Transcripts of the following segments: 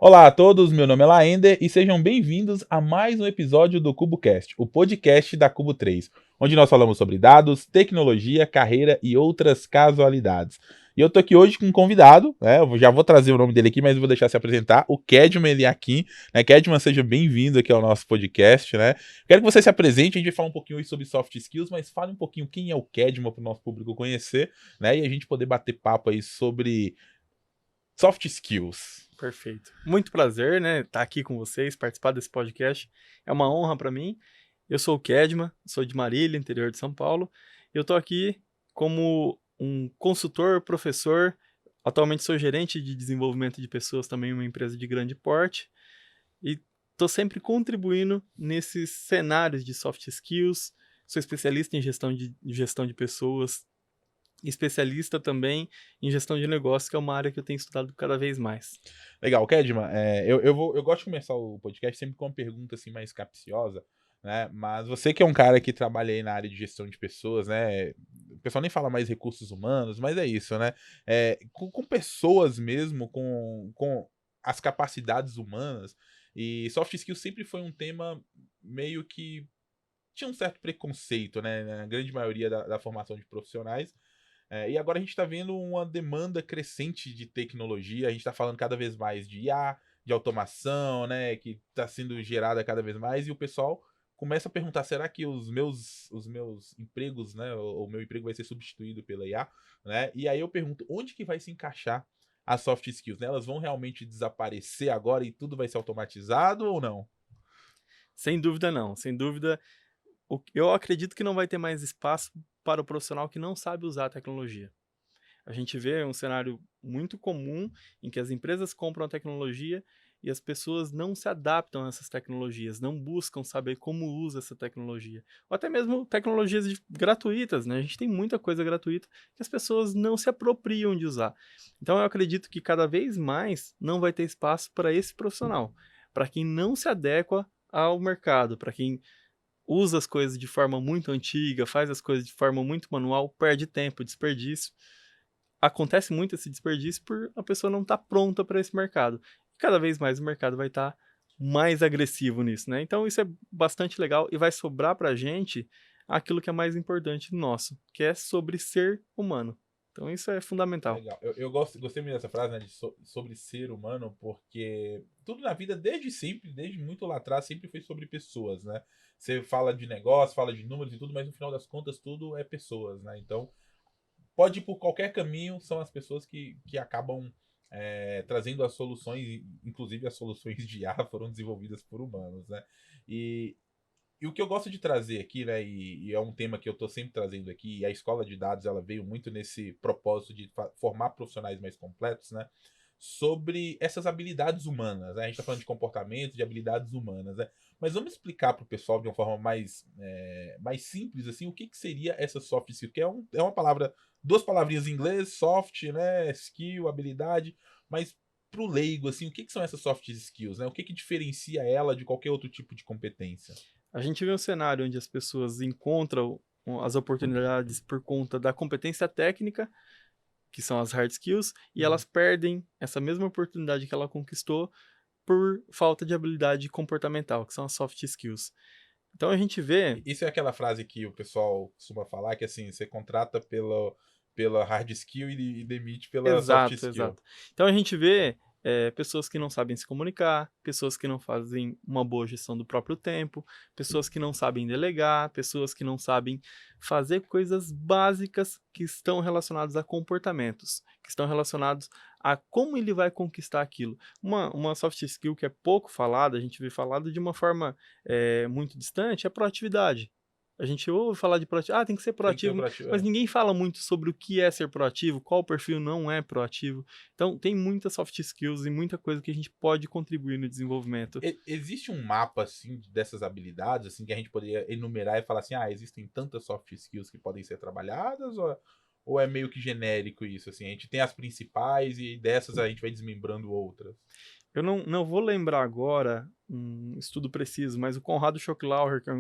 Olá a todos, meu nome é Laender e sejam bem-vindos a mais um episódio do CuboCast, o podcast da Cubo 3, onde nós falamos sobre dados, tecnologia, carreira e outras casualidades. E eu tô aqui hoje com um convidado, né? Eu já vou trazer o nome dele aqui, mas vou deixar se apresentar, o Kedman Eliakim, né? Kedman, seja bem-vindo aqui ao nosso podcast, né? Quero que você se apresente, a gente vai falar um pouquinho hoje sobre soft skills, mas fale um pouquinho quem é o Kedman para o nosso público conhecer, né? E a gente poder bater papo aí sobre soft skills. Perfeito. Muito prazer, né, estar aqui com vocês, participar desse podcast. É uma honra para mim. Eu sou o Kedman, sou de Marília, interior de São Paulo. Eu estou aqui como um consultor, professor. Atualmente sou gerente de desenvolvimento de pessoas também em uma empresa de grande porte. E estou sempre contribuindo nesses cenários de soft skills. Sou especialista em gestão de pessoas, especialista também em gestão de negócios, que é uma área que eu tenho estudado cada vez mais. Legal, Kedman, eu gosto de começar o podcast sempre com uma pergunta assim mais capciosa, né? Mas você que é um cara que trabalha aí na área de gestão de pessoas, né? O pessoal nem fala mais recursos humanos, mas é isso, né? Com pessoas mesmo, com as capacidades humanas, e soft skills sempre foi um tema meio que tinha um certo preconceito, né? Na grande maioria da formação de profissionais. E agora a gente está vendo uma demanda crescente de tecnologia, a gente está falando cada vez mais de IA, de automação, né, que está sendo gerada cada vez mais, e o pessoal começa a perguntar, será que os meus empregos, né, o meu emprego vai ser substituído pela IA, né? E aí eu pergunto, onde que vai se encaixar as soft skills, né? Elas vão realmente desaparecer agora e tudo vai ser automatizado ou não? Sem dúvida não, sem dúvida. Eu acredito que não vai ter mais espaço para o profissional que não sabe usar a tecnologia. A gente vê um cenário muito comum em que as empresas compram a tecnologia e as pessoas não se adaptam a essas tecnologias, não buscam saber como usa essa tecnologia. Ou até mesmo tecnologias gratuitas, né? A gente tem muita coisa gratuita que as pessoas não se apropriam de usar. Então eu acredito que cada vez mais não vai ter espaço para esse profissional, para quem não se adequa ao mercado, para quem usa as coisas de forma muito antiga, faz as coisas de forma muito manual, perde tempo, desperdício. Acontece muito esse desperdício por a pessoa não estar pronta para esse mercado. E cada vez mais o mercado vai estar mais agressivo nisso, né? Então isso é bastante legal e vai sobrar para a gente aquilo que é mais importante nosso, que é sobre ser humano. Então isso é fundamental. Legal. Gostei muito dessa frase, né, sobre ser humano, porque tudo na vida, desde sempre, desde muito lá atrás, sempre foi sobre pessoas, né? Você fala de negócio, fala de números e tudo, mas no final das contas tudo é pessoas, né? Então, pode ir por qualquer caminho, são as pessoas que acabam trazendo as soluções, inclusive as soluções de IA foram desenvolvidas por humanos, né? E, e o que eu gosto de trazer aqui, né, e é um tema que eu estou sempre trazendo aqui, e a escola de dados ela veio muito nesse propósito de formar profissionais mais completos, né, sobre essas habilidades humanas, né? A gente está falando de comportamento, de habilidades humanas, né? Mas vamos explicar para o pessoal de uma forma mais simples, assim, o que seria essa soft skill, que é uma palavra, duas palavrinhas em inglês, soft, né, skill, habilidade, mas para o leigo, assim, o que são essas soft skills, né? O que diferencia ela de qualquer outro tipo de competência? A gente vê um cenário onde as pessoas encontram as oportunidades por conta da competência técnica, que são as hard skills, e elas perdem essa mesma oportunidade que ela conquistou por falta de habilidade comportamental, que são as soft skills. Então a gente vê. Isso é aquela frase que o pessoal costuma falar, que assim, você contrata pela hard skill e demite pela soft Exato, skill. exato. Então a gente vê pessoas que não sabem se comunicar, pessoas que não fazem uma boa gestão do próprio tempo, pessoas que não sabem delegar, pessoas que não sabem fazer coisas básicas que estão relacionadas a comportamentos, que estão relacionados a como ele vai conquistar aquilo. Uma soft skill que é pouco falada, a gente vê falado de uma forma muito distante, é a proatividade. A gente ouve falar de proatividade, tem que ser Tem que ser proativo, proativo. mas ninguém fala muito sobre o que é ser proativo, qual perfil não é proativo. Então, tem muitas soft skills e muita coisa que a gente pode contribuir no desenvolvimento. Existe um mapa, assim, dessas habilidades, assim, que a gente poderia enumerar e falar assim, existem tantas soft skills que podem ser trabalhadas, ou é meio que genérico isso, assim? A gente tem as principais e dessas a gente vai desmembrando outras. Eu não vou lembrar agora um estudo preciso, mas o Conrado Schocklauer, que é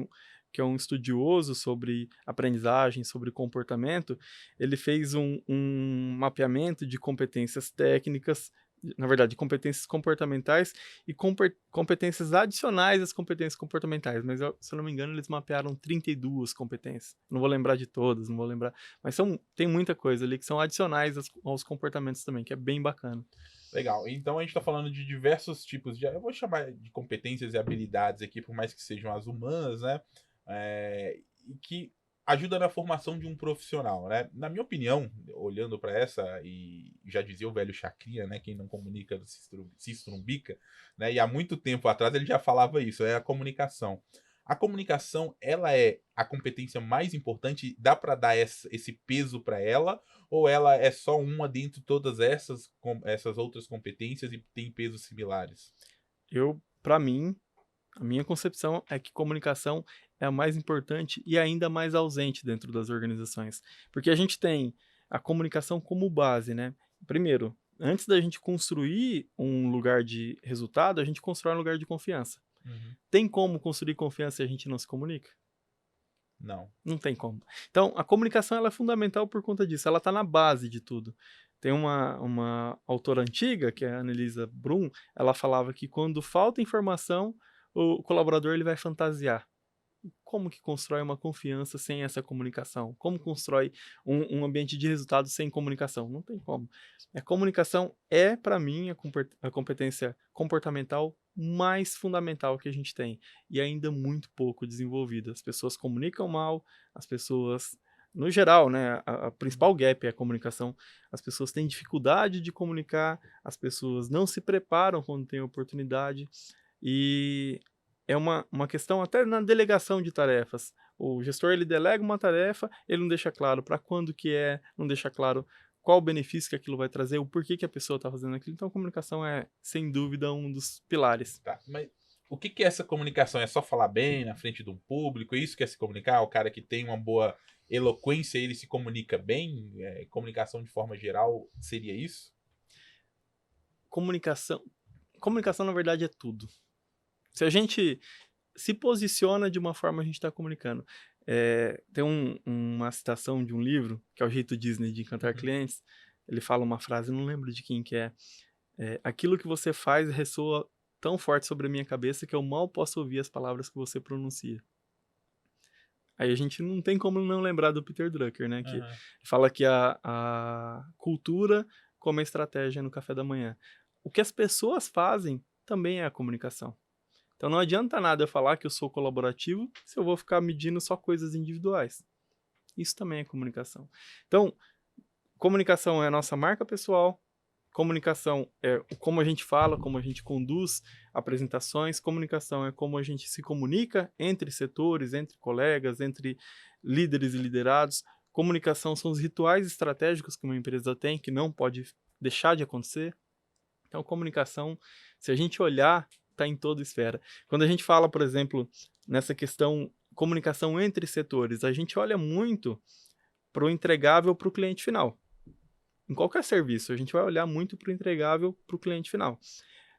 que é um estudioso sobre aprendizagem, sobre comportamento, ele fez um mapeamento de competências técnicas, na verdade, competências comportamentais e competências adicionais às competências comportamentais. Mas, se eu não me engano, eles mapearam 32 competências. Não vou lembrar de todas, não vou lembrar. Mas tem muita coisa ali que são adicionais aos comportamentos também, que é bem bacana. Legal. Então a gente está falando de diversos tipos de. Eu vou chamar de competências e habilidades aqui, por mais que sejam as humanas, né? E que ajuda na formação de um profissional, né? Na minha opinião, olhando para essa, e já dizia o velho Chacrinha, né? Quem não comunica se estrumbica, né? E há muito tempo atrás ele já falava isso, é a comunicação. A comunicação, ela é a competência mais importante? Dá para dar esse peso para ela? Ou ela é só uma dentre todas essas outras competências e tem pesos similares? Para mim, a minha concepção é que comunicação é a mais importante e ainda mais ausente dentro das organizações. Porque a gente tem a comunicação como base, né? Primeiro, antes da gente construir um lugar de resultado, a gente constrói um lugar de confiança. Uhum. Tem como construir confiança se a gente não se comunica? Não. Não tem como. Então, a comunicação ela é fundamental por conta disso, ela está na base de tudo. Tem uma autora antiga, que é a Annelisa Brum, ela falava que quando falta informação, o colaborador ele vai fantasiar. Como que constrói uma confiança sem essa comunicação? Como constrói um ambiente de resultado sem comunicação? Não tem como. A comunicação é, para mim, a competência comportamental mais fundamental que a gente tem e ainda muito pouco desenvolvida. As pessoas comunicam mal, as pessoas, no geral, né, a principal gap é a comunicação. As pessoas têm dificuldade de comunicar, as pessoas não se preparam quando têm oportunidade e é uma questão até na delegação de tarefas. O gestor ele delega uma tarefa, ele não deixa claro para quando que é, não deixa claro qual o benefício que aquilo vai trazer, o porquê que a pessoa está fazendo aquilo. Então, a comunicação é, sem dúvida, um dos pilares. Tá, mas o que é essa comunicação? É só falar bem na frente de um público? Isso que é se comunicar? O cara que tem uma boa eloquência, ele se comunica bem? Comunicação de forma geral seria isso? Comunicação, na verdade, é tudo. Se a gente se posiciona de uma forma, a gente está comunicando. Tem uma citação de um livro, que é o Jeito Disney de Encantar Clientes. Ele fala uma frase, não lembro de quem que é. Aquilo que você faz ressoa tão forte sobre a minha cabeça que eu mal posso ouvir as palavras que você pronuncia. Aí a gente não tem como não lembrar do Peter Drucker, né? Que fala que a cultura como a estratégia no café da manhã. O que as pessoas fazem também é a comunicação. Então não adianta nada eu falar que eu sou colaborativo se eu vou ficar medindo só coisas individuais. Isso também é comunicação. Então, comunicação é a nossa marca pessoal, comunicação é como a gente fala, como a gente conduz apresentações, comunicação é como a gente se comunica entre setores, entre colegas, entre líderes e liderados. Comunicação são os rituais estratégicos que uma empresa tem, que não pode deixar de acontecer. Então, comunicação, se a gente olhar, está em toda esfera. Quando a gente fala, por exemplo, nessa questão comunicação entre setores, a gente olha muito para o entregável para o cliente final. Em qualquer serviço, a gente vai olhar muito para o entregável para o cliente final.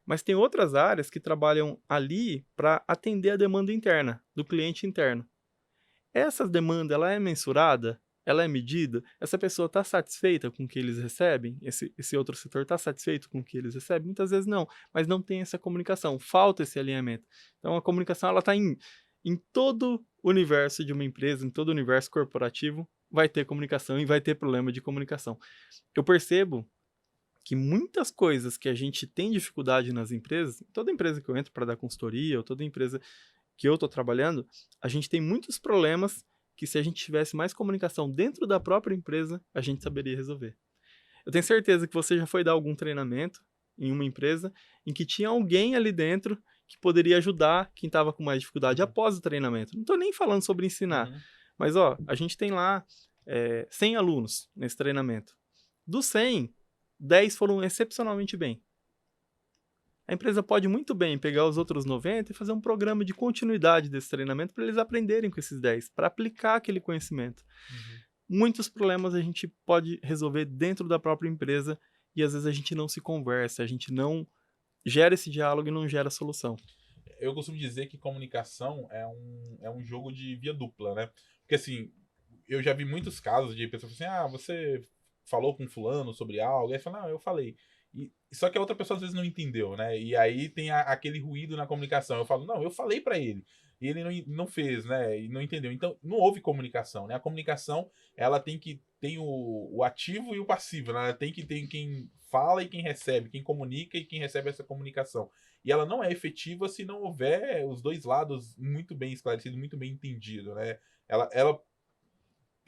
Mas tem outras áreas que trabalham ali para atender a demanda interna, do cliente interno. Essa demanda, ela é mensurada? Ela é medida? Essa pessoa está satisfeita com o que eles recebem? Esse outro setor está satisfeito com o que eles recebem? Muitas vezes não, mas não tem essa comunicação, falta esse alinhamento. Então a comunicação está em todo o universo de uma empresa, em todo o universo corporativo, vai ter comunicação e vai ter problema de comunicação. Eu percebo que muitas coisas que a gente tem dificuldade nas empresas, toda empresa que eu entro para dar consultoria, ou toda empresa que eu estou trabalhando, a gente tem muitos problemas que se a gente tivesse mais comunicação dentro da própria empresa, a gente saberia resolver. Eu tenho certeza que você já foi dar algum treinamento em uma empresa em que tinha alguém ali dentro que poderia ajudar quem estava com mais dificuldade após o treinamento. Não estou nem falando sobre ensinar, mas a gente tem lá 100 alunos nesse treinamento. Dos 100, 10 foram excepcionalmente bem. A empresa pode muito bem pegar os outros 90 e fazer um programa de continuidade desse treinamento para eles aprenderem com esses 10, para aplicar aquele conhecimento. Muitos problemas a gente pode resolver dentro da própria empresa e às vezes a gente não se conversa, a gente não gera esse diálogo e não gera solução. eu costumo dizer que comunicação é um jogo de via dupla, né? Porque assim, eu já vi muitos casos de pessoas assim, você falou com fulano sobre algo, e aí fala, não, eu falei. Só que a outra pessoa às vezes não entendeu, né? E aí tem aquele ruído na comunicação. Eu falo, não, eu falei para ele. E ele não fez, né? E não entendeu. Então, não houve comunicação, né? A comunicação, ela tem o ativo e o passivo, né? Ela tem que ter quem fala e quem recebe, quem comunica e quem recebe essa comunicação. E ela não é efetiva se não houver os dois lados muito bem esclarecidos, muito bem entendido, né? Ela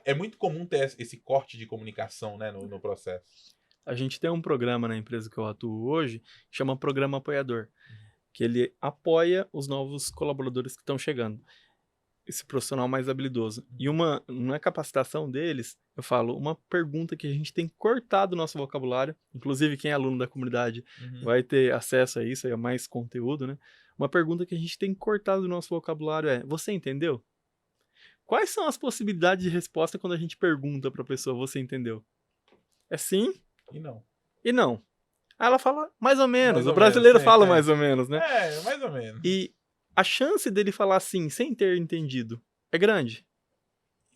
é muito comum ter esse corte de comunicação, né, no processo. A gente tem um programa na empresa que eu atuo hoje, que chama Programa Apoiador, que ele apoia os novos colaboradores que estão chegando, esse profissional mais habilidoso. E uma capacitação deles, eu falo, uma pergunta que a gente tem cortado do nosso vocabulário, inclusive quem é aluno da comunidade vai ter acesso a isso, a mais conteúdo, né? Uma pergunta que a gente tem cortado do nosso vocabulário é: você entendeu? Quais são as possibilidades de resposta quando a gente pergunta para a pessoa: você entendeu? É sim E não. e não. Aí ela fala mais ou menos. Mais O ou menos, brasileiro fala mais ou menos, né? mais ou menos. E a chance dele falar sim sem ter entendido é grande.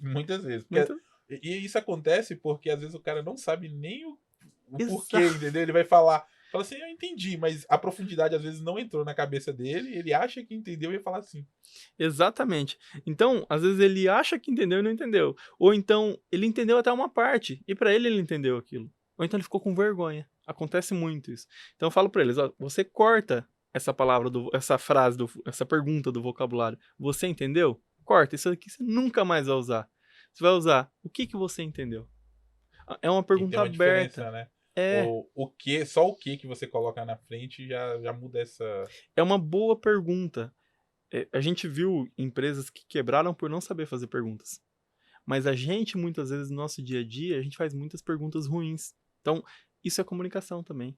Muitas vezes. Muito... E isso acontece porque às vezes o cara não sabe nem o porquê, Exato. entendeu? Ele fala assim, eu entendi, mas a profundidade às vezes não entrou na cabeça dele, ele acha que entendeu e ia falar assim. Exatamente. Então, às vezes ele acha que entendeu e não entendeu. Ou então, ele entendeu até uma parte e para ele entendeu aquilo. Ou então ele ficou com vergonha. Acontece muito isso. Então eu falo para eles, ó, você corta essa palavra, essa frase, essa pergunta do vocabulário. Você entendeu? Corta. Isso aqui você nunca mais vai usar. Você vai usar o que você entendeu. É uma E tem pergunta uma aberta. diferença, né? É, Só o que você coloca na frente já muda essa. é uma boa pergunta. A gente viu empresas que quebraram por não saber fazer perguntas. Mas a gente, muitas vezes, no nosso dia a dia, a gente faz muitas perguntas ruins. Então, isso é comunicação também.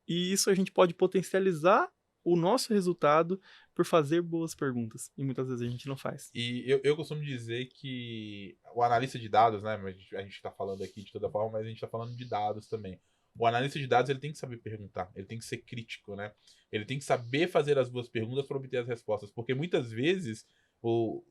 E isso a gente pode potencializar o nosso resultado por fazer boas perguntas. E muitas vezes a gente não faz. E eu costumo dizer que o analista de dados, né? A gente está falando aqui de toda forma, mas a gente está falando de dados também. O analista de dados ele tem que saber perguntar, ele tem que ser crítico, né? Ele tem que saber fazer as boas perguntas para obter as respostas, porque muitas vezes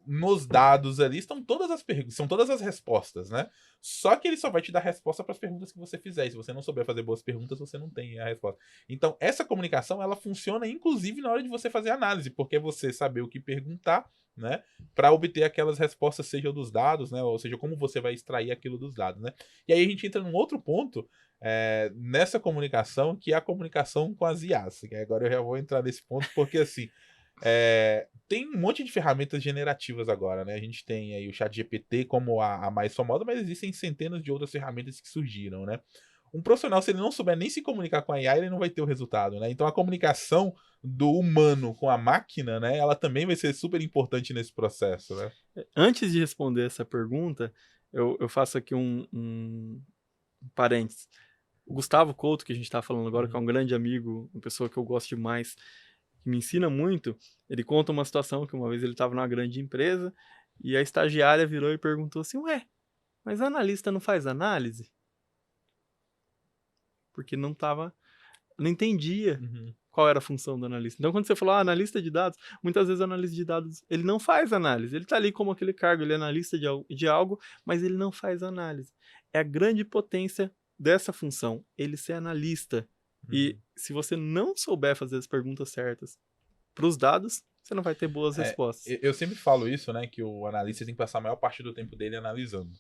nos dados ali estão todas as perguntas, são todas as respostas, né? Só que ele só vai te dar resposta para as perguntas que você fizer. E se você não souber fazer boas perguntas, você não tem a resposta. Então, essa comunicação ela funciona inclusive na hora de você fazer análise, porque é você saber o que perguntar, né, para obter aquelas respostas, seja dos dados, né, ou seja, como você vai extrair aquilo dos dados, né. E aí a gente entra num outro ponto nessa comunicação, que é a comunicação com as IAs. Que agora eu já vou entrar nesse ponto, porque assim, tem um monte de ferramentas generativas agora, né? A gente tem aí o ChatGPT como a mais famosa, mas existem centenas de outras ferramentas que surgiram, né? Um profissional, se ele não souber nem se comunicar com a IA, ele não vai ter o resultado, né? Então a comunicação do humano com a máquina, né? Ela também vai ser super importante nesse processo, né? Antes de responder essa pergunta, eu faço aqui um parênteses. O Gustavo Couto, que a gente está falando agora, que é um grande amigo, uma pessoa que eu gosto demais, que me ensina muito, ele conta uma situação que uma vez ele estava numa grande empresa e a estagiária virou e perguntou assim: ué, mas analista não faz análise? Porque não entendia Uhum. qual era a função do analista. Então, quando você falou analista de dados, muitas vezes o analista de dados ele não faz análise. Ele está ali como aquele cargo, ele é analista de algo, mas ele não faz análise. É a grande potência dessa função, ele ser analista. E se você não souber fazer as perguntas certas para os dados, você não vai ter boas respostas. Eu sempre falo isso, né? Que o analista tem que passar a maior parte do tempo dele analisando.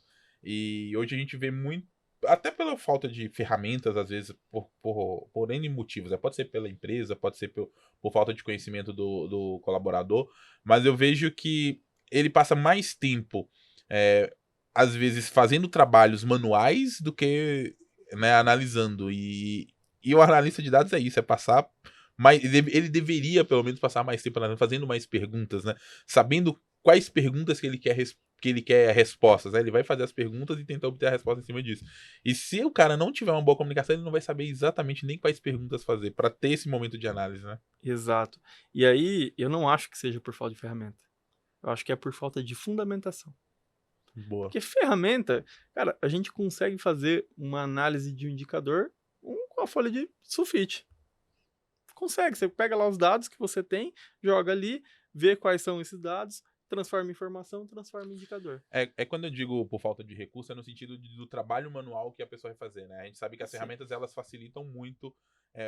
E hoje a gente vê muito, até pela falta de ferramentas, às vezes, por N motivos. Pode ser pela empresa, pode ser por falta de conhecimento do colaborador, mas eu vejo que ele passa mais tempo, às vezes, fazendo trabalhos manuais do que, né, analisando. E o analista de dados é isso, é passar mas ele deveria, pelo menos, passar mais tempo fazendo mais perguntas, né? Sabendo quais perguntas que ele quer respostas, né? Ele vai fazer as perguntas e tentar obter a resposta em cima disso. E se o cara não tiver uma boa comunicação, ele não vai saber exatamente nem quais perguntas fazer para ter esse momento de análise, né? Exato. E aí, eu não acho que seja por falta de ferramenta. Eu acho que é por falta de fundamentação. Boa. Porque ferramenta, cara, a gente consegue fazer uma análise de um indicador com a folha de sulfite. Consegue, você pega lá os dados que você tem, joga ali, vê quais são esses dados, transforma em informação, transforma em indicador. É quando eu digo por falta de recurso, é no sentido do trabalho manual que a pessoa vai fazer, né? A gente sabe que as Sim. ferramentas, elas facilitam muito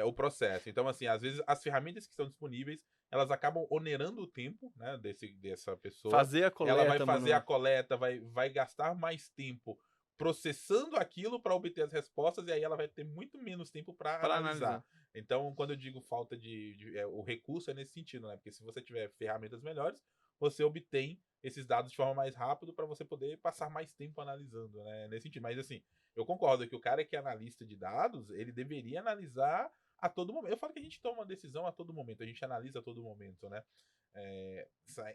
o processo. Então, assim, às vezes as ferramentas que estão disponíveis, elas acabam onerando o tempo, né, dessa pessoa. Fazer a Ela vai coleta fazer a manual. coleta, vai gastar mais tempo processando aquilo para obter as respostas, e aí ela vai ter muito menos tempo para Para analisar. analisar. Então, quando eu digo falta o recurso é nesse sentido, né? Porque se você tiver ferramentas melhores, você obtém esses dados de forma mais rápida para você poder passar mais tempo analisando, né? Nesse sentido. Mas assim, eu concordo que o cara que é analista de dados, ele deveria analisar a todo momento. Eu falo que a gente toma uma decisão a todo momento, a gente analisa a todo momento, né?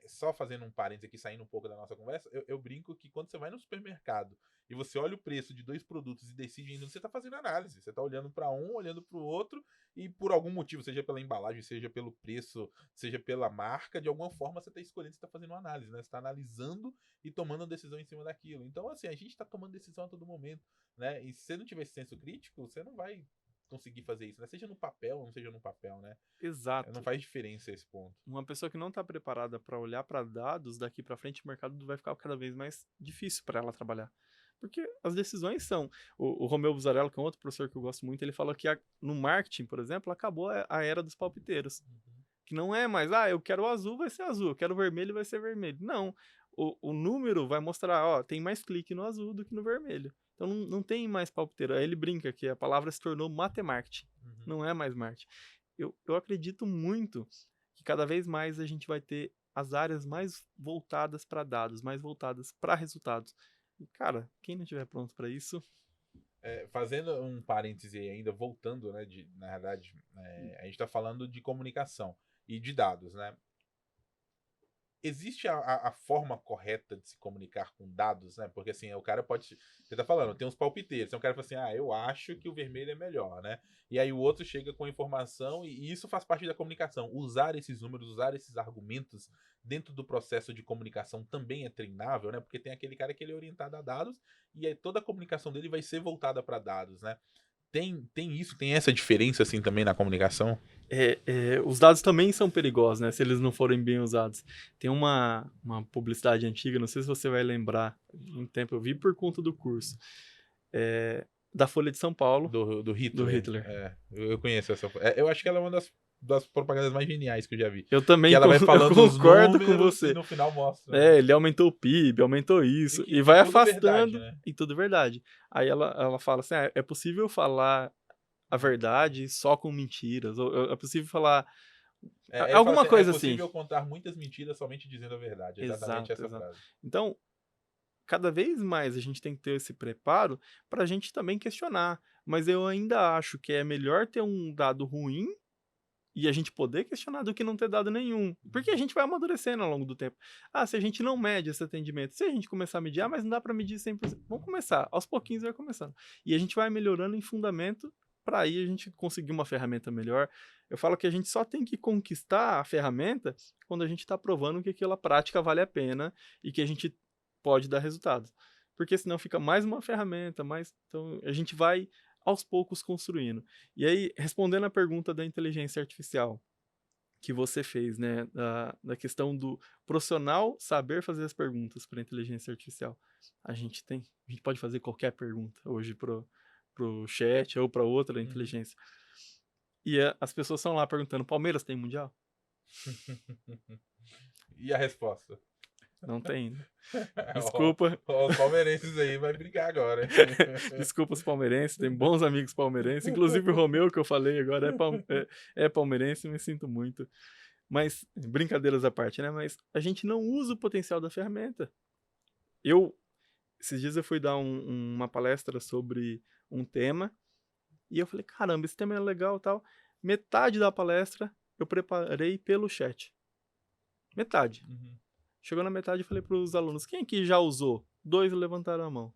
Só fazendo um parênteses aqui, saindo um pouco da nossa conversa, eu brinco que quando você vai no supermercado e você olha o preço de 2 produtos e decide ainda, você está fazendo análise. Você está olhando para um, olhando para o outro, e por algum motivo, seja pela embalagem, seja pelo preço, seja pela marca, de alguma forma você está escolhendo, você está fazendo uma análise, né? Você está analisando e tomando uma decisão em cima daquilo. Então, assim, a gente está tomando decisão a todo momento, né? E se você não tiver esse senso crítico, você não vai conseguir fazer isso, né? Seja no papel ou não seja no papel, né? Não Exato. faz diferença esse ponto. Uma pessoa que não está preparada para olhar para dados daqui para frente, o mercado vai ficar cada vez mais difícil para ela trabalhar. Porque as decisões são. O Romeu Buzarello, que é um outro professor que eu gosto muito, ele falou que no marketing, por exemplo, acabou a era dos palpiteiros. Que não é mais, eu quero o azul, vai ser azul, eu quero o vermelho, vai ser vermelho. Não. O número vai mostrar, ó, tem mais clique no azul do que no vermelho. Então não tem mais palpiteiro. Aí ele brinca que a palavra se tornou matemarketing. Não é mais marketing. Eu acredito muito que cada vez mais a gente vai ter as áreas mais voltadas para dados, mais voltadas para resultados. E, cara, quem não estiver pronto para isso. Fazendo um parêntese aí, ainda voltando, né? Na verdade, a gente está falando de comunicação e de dados, né? Existe a forma correta de se comunicar com dados, né? Porque assim, o cara pode. Você tá falando, tem uns palpiteiros. Então o cara fala assim, eu acho que o vermelho é melhor, né? E aí o outro chega com a informação, e isso faz parte da comunicação. Usar esses números, usar esses argumentos dentro do processo de comunicação também é treinável, né? Porque tem aquele cara que ele é orientado a dados, e aí toda a comunicação dele vai ser voltada para dados, né? Tem essa diferença assim também na comunicação? Os dados também são perigosos, né? Se eles não forem bem usados. Tem uma publicidade antiga, não sei se você vai lembrar, um tempo eu vi por conta do curso, da Folha de São Paulo, Do Hitler. do Hitler. Eu conheço essa. Eu acho que ela é uma das propagandas mais geniais que eu já vi. Eu também que ela vai falando eu concordo os com números você. E no final mostra. Ele aumentou o PIB, aumentou isso, e E vai tudo afastando, verdade, né? e tudo verdade. Aí ela fala assim, é possível falar a verdade só com mentiras, ou é possível falar Ele fala alguma assim, é coisa assim. possível contar muitas mentiras somente dizendo a verdade. Exatamente essa frase. Então, cada vez mais a gente tem que ter esse preparo para a gente também questionar. Mas eu ainda acho que é melhor ter um dado ruim e a gente poder questionar do que não ter dado nenhum. Porque a gente vai amadurecendo ao longo do tempo. Se a gente não mede esse atendimento, se a gente começar a medir, mas não dá para medir 100%. Vamos começar, aos pouquinhos vai começando. E a gente vai melhorando em fundamento para aí a gente conseguir uma ferramenta melhor. Eu falo que a gente só tem que conquistar a ferramenta quando a gente está provando que aquela prática vale a pena e que a gente pode dar resultados. Porque senão fica mais uma ferramenta, então a gente vai aos poucos construindo. E aí, respondendo a pergunta da inteligência artificial que você fez, né, da questão do profissional saber fazer as perguntas para a inteligência artificial. A gente pode fazer qualquer pergunta hoje pro chat ou para outra inteligência. E as pessoas estão lá perguntando, Palmeiras tem mundial? E a resposta? Não tem ainda. Desculpa. Os palmeirenses aí vai brigar agora. Desculpa os palmeirenses, tem bons amigos palmeirenses. Inclusive o Romeu, que eu falei agora, é palmeirense, me sinto muito. Mas, brincadeiras à parte, né? Mas a gente não usa o potencial da ferramenta. Esses dias eu fui dar uma palestra sobre um tema, e eu falei, caramba, esse tema é legal e tal. Metade da palestra eu preparei pelo chat. Metade. Chegou na metade e falei para os alunos, quem aqui já usou? 2 levantaram a mão.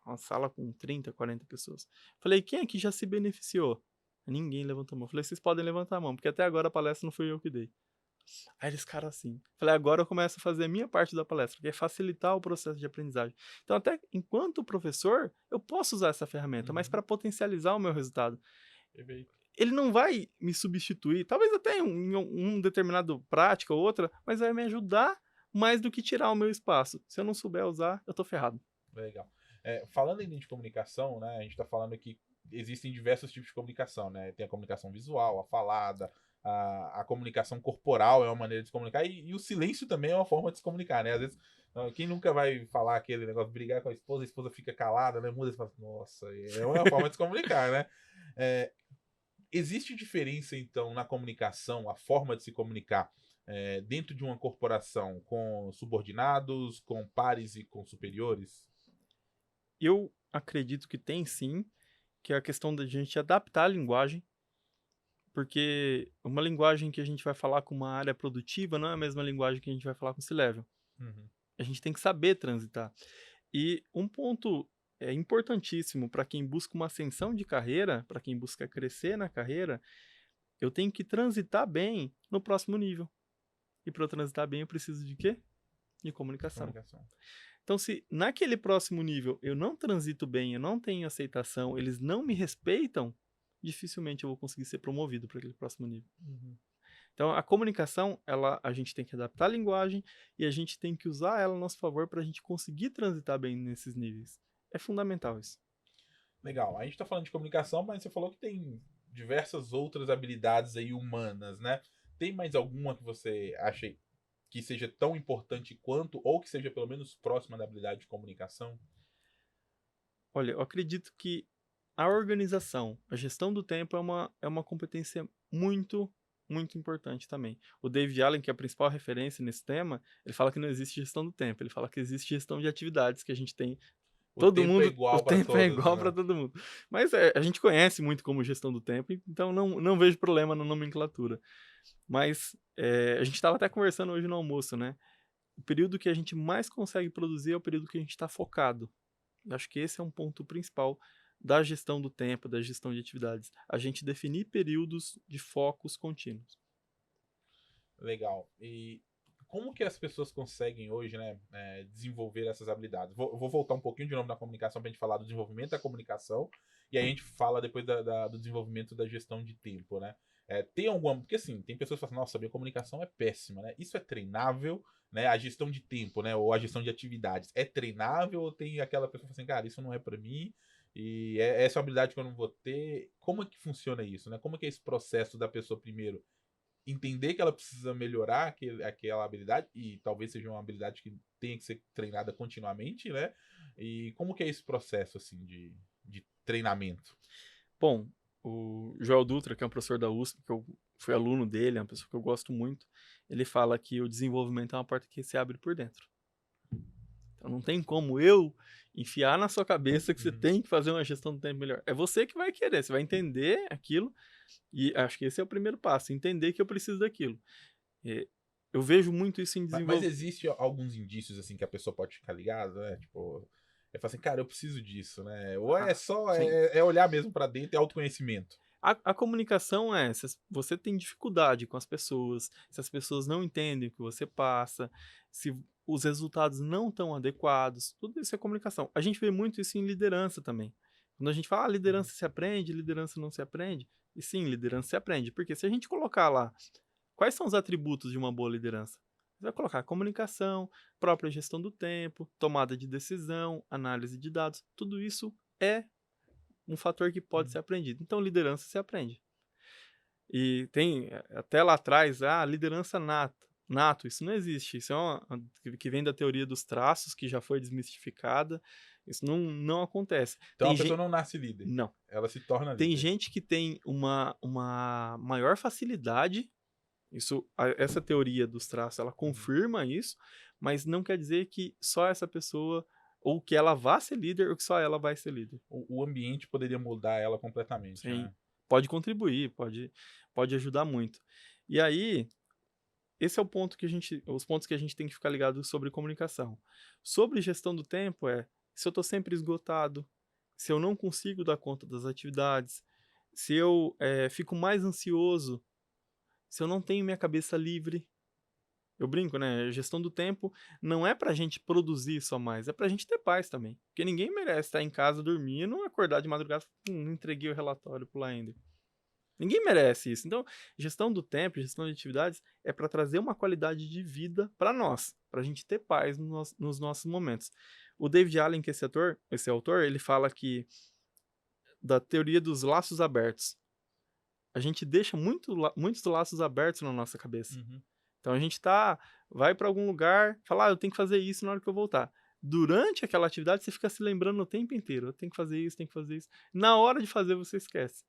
Uma sala com 30, 40 pessoas. Falei, quem aqui já se beneficiou? Ninguém levantou a mão. Falei, vocês podem levantar a mão, porque até agora a palestra não fui eu que dei. Aí eles ficaram assim. Falei, agora eu começo a fazer a minha parte da palestra, que é facilitar o processo de aprendizagem. Então, até enquanto professor, eu posso usar essa ferramenta, mas para potencializar o meu resultado. ele não vai me substituir, talvez até em um determinado prática ou outra, mas vai me ajudar mais do que tirar o meu espaço. Se eu não souber usar, eu tô ferrado. Legal. Falando em linha de comunicação, né, a gente está falando que existem diversos tipos de comunicação, né? Tem a comunicação visual, a falada, a comunicação corporal é uma maneira de se comunicar, e o silêncio também é uma forma de se comunicar, né? Às vezes, quem nunca vai falar aquele negócio de brigar com a esposa fica calada, né? Muda e fala, nossa, é uma forma de se comunicar, né? É, existe diferença, então, na comunicação, a forma de se comunicar dentro de uma corporação com subordinados, com pares e com superiores? Eu acredito que tem sim, que é a questão da gente adaptar a linguagem, porque uma linguagem que a gente vai falar com uma área produtiva não é a mesma linguagem que a gente vai falar com C-level. Uhum. A gente tem que saber transitar. E um ponto importantíssimo para quem busca uma ascensão de carreira, para quem busca crescer na carreira, eu tenho que transitar bem no próximo nível. E para eu transitar bem, eu preciso de quê? De comunicação. Comunicação. Então, se naquele próximo nível eu não transito bem, eu não tenho aceitação, eles não me respeitam, dificilmente eu vou conseguir ser promovido para aquele próximo nível. Uhum. Então, a comunicação, a gente tem que adaptar a linguagem e a gente tem que usar ela a nosso favor para a gente conseguir transitar bem nesses níveis. É fundamental isso. Legal. A gente está falando de comunicação, mas você falou que tem diversas outras habilidades aí humanas, né? Tem mais alguma que você acha que seja tão importante quanto, ou que seja pelo menos próxima da habilidade de comunicação? Olha, eu acredito que a organização, a gestão do tempo é uma competência muito, muito importante também. O David Allen, que é a principal referência nesse tema, ele fala que não existe gestão do tempo, ele fala que existe gestão de atividades que a gente tem. O Todo tempo é mundo, o igual para tempo é todos, igual para né? todo mundo. Mas a gente conhece muito como gestão do tempo, então não vejo problema na nomenclatura. Mas a gente estava até conversando hoje no almoço, né? O período que a gente mais consegue produzir é o período que a gente está focado. Eu acho que esse é um ponto principal da gestão do tempo, da gestão de atividades. A gente definir períodos de focos contínuos. Legal. E como que as pessoas conseguem hoje, né, desenvolver essas habilidades? Vou voltar um pouquinho de novo na comunicação para a gente falar do desenvolvimento da comunicação, e aí a gente fala depois do desenvolvimento da gestão de tempo, né? Tem alguma. Porque assim, tem pessoas que falam, nossa, minha comunicação é péssima, né? Isso é treinável, né? A gestão de tempo, né? Ou a gestão de atividades é treinável, ou tem aquela pessoa que fala assim, cara, isso não é para mim, e essa é uma habilidade que eu não vou ter. Como é que funciona isso, né? Como é que é esse processo da pessoa primeiro entender que ela precisa melhorar aquela habilidade, e talvez seja uma habilidade que tenha que ser treinada continuamente, né? E como que é esse processo, assim, de treinamento? Bom, o Joel Dutra, que é um professor da USP, que eu fui aluno dele, é uma pessoa que eu gosto muito, ele fala que o desenvolvimento é uma porta que se abre por dentro. Então não tem como eu enfiar na sua cabeça que você tem que fazer uma gestão do tempo melhor. É você que vai querer, você vai entender aquilo, e acho que esse é o primeiro passo, entender que eu preciso daquilo. Eu vejo muito isso em Mas desenvolvimento. existe alguns indícios, assim, que a pessoa pode ficar ligada, né? Tipo, fala assim, cara, eu preciso disso, né? Ou é só, Sim. olhar mesmo para dentro, é autoconhecimento. A comunicação é, se você tem dificuldade com as pessoas, se as pessoas não entendem o que você passa, se os resultados não estão adequados, tudo isso é comunicação. A gente vê muito isso em liderança também. Quando a gente fala, liderança se aprende, liderança não se aprende. E sim, liderança se aprende. Porque se a gente colocar lá, quais são os atributos de uma boa liderança? Você vai colocar comunicação, própria gestão do tempo, tomada de decisão, análise de dados. Tudo isso é um fator que pode ser aprendido. Então, liderança se aprende. E tem até lá atrás, liderança nato, isso não existe. Isso é que vem da teoria dos traços, que já foi desmistificada. Isso não acontece. Então a pessoa não nasce líder, Não. ela se torna Tem líder. gente que tem uma maior facilidade. Essa teoria dos traços, ela confirma isso, mas não quer dizer que só essa pessoa, ou que ela vá ser líder, ou que só ela vai ser líder. O ambiente poderia mudar ela completamente, Sim, né? pode contribuir, pode ajudar muito. E aí, esse é o ponto os pontos que a gente tem que ficar ligado sobre comunicação. Sobre gestão do tempo se eu estou sempre esgotado, se eu não consigo dar conta das atividades, se eu fico mais ansioso, se eu não tenho minha cabeça livre. Eu brinco, né? Gestão do tempo não é pra gente produzir só mais, é pra gente ter paz também. Porque ninguém merece estar em casa dormindo, acordar de madrugada, não entreguei o relatório pro Laender. Ninguém merece isso. Então, gestão do tempo, gestão de atividades é para trazer uma qualidade de vida para nós, para a gente ter paz nos nossos momentos. O David Allen, que é esse autor, ele fala que da teoria dos laços abertos. A gente deixa muitos laços abertos na nossa cabeça. Uhum. Então a gente vai para algum lugar, fala, eu tenho que fazer isso na hora que eu voltar. Durante aquela atividade, você fica se lembrando o tempo inteiro, eu tenho que fazer isso, tenho que fazer isso. Na hora de fazer, você esquece.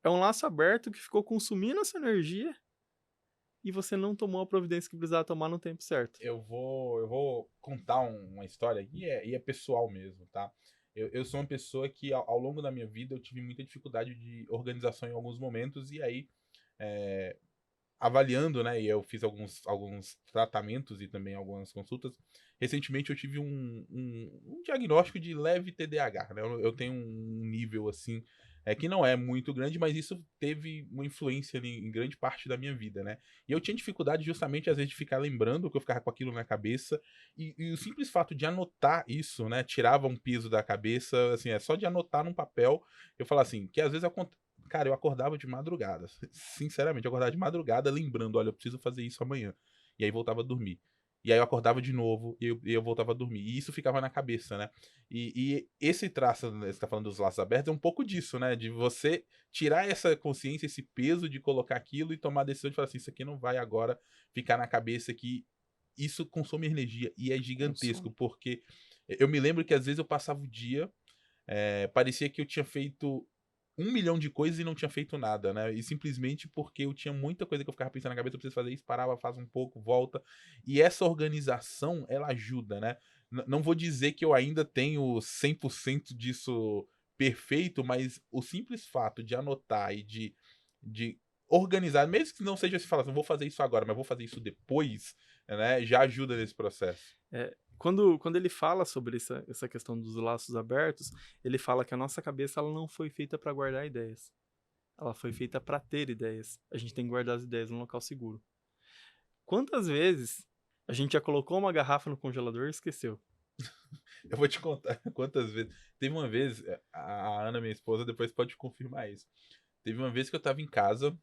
É um laço aberto que ficou consumindo a sua energia e você não tomou a providência que precisava tomar no tempo certo. Eu vou contar uma história aqui, e é pessoal mesmo, tá? Eu sou uma pessoa que, ao longo da minha vida, eu tive muita dificuldade de organização em alguns momentos, e aí, é, avaliando, né, e eu fiz alguns tratamentos e também algumas consultas, recentemente eu tive um diagnóstico de leve TDAH, né? Eu tenho um nível, assim, que não é muito grande, mas isso teve uma influência ali em grande parte da minha vida, né? E eu tinha dificuldade justamente, às vezes, de ficar lembrando que eu ficava com aquilo na cabeça, e o simples fato de anotar isso, né, tirava um peso da cabeça, assim, é só de anotar num papel, eu falo assim, que às vezes cara, eu acordava de madrugada. Sinceramente, eu acordava de madrugada lembrando, olha, eu preciso fazer isso amanhã. E aí voltava a dormir. E aí eu acordava de novo e eu voltava a dormir. E isso ficava na cabeça, né? E esse traço, né, você tá falando dos laços abertos, é um pouco disso, né? De você tirar essa consciência, esse peso de colocar aquilo e tomar a decisão de falar assim, isso aqui não vai agora ficar na cabeça que isso consome energia. E é gigantesco, Consome. porque eu me lembro que às vezes eu passava o dia, parecia que eu tinha feito 1 milhão de coisas e não tinha feito nada, né? E simplesmente porque eu tinha muita coisa que eu ficava pensando na cabeça, eu preciso fazer isso, parava, faz um pouco, volta. E essa organização, ela ajuda, né? Não vou dizer que eu ainda tenho 100% disso perfeito, mas o simples fato de anotar e de organizar, mesmo que não seja se falar, não vou fazer isso agora, mas vou fazer isso depois, né? Já ajuda nesse processo. Quando ele fala sobre essa questão dos laços abertos, ele fala que a nossa cabeça ela não foi feita para guardar ideias. Ela foi feita para ter ideias. A gente tem que guardar as ideias num local seguro. Quantas vezes a gente já colocou uma garrafa no congelador e esqueceu? Eu vou te contar quantas vezes. Teve uma vez, a Ana, minha esposa, depois pode confirmar isso. Teve uma vez que eu tava em casa,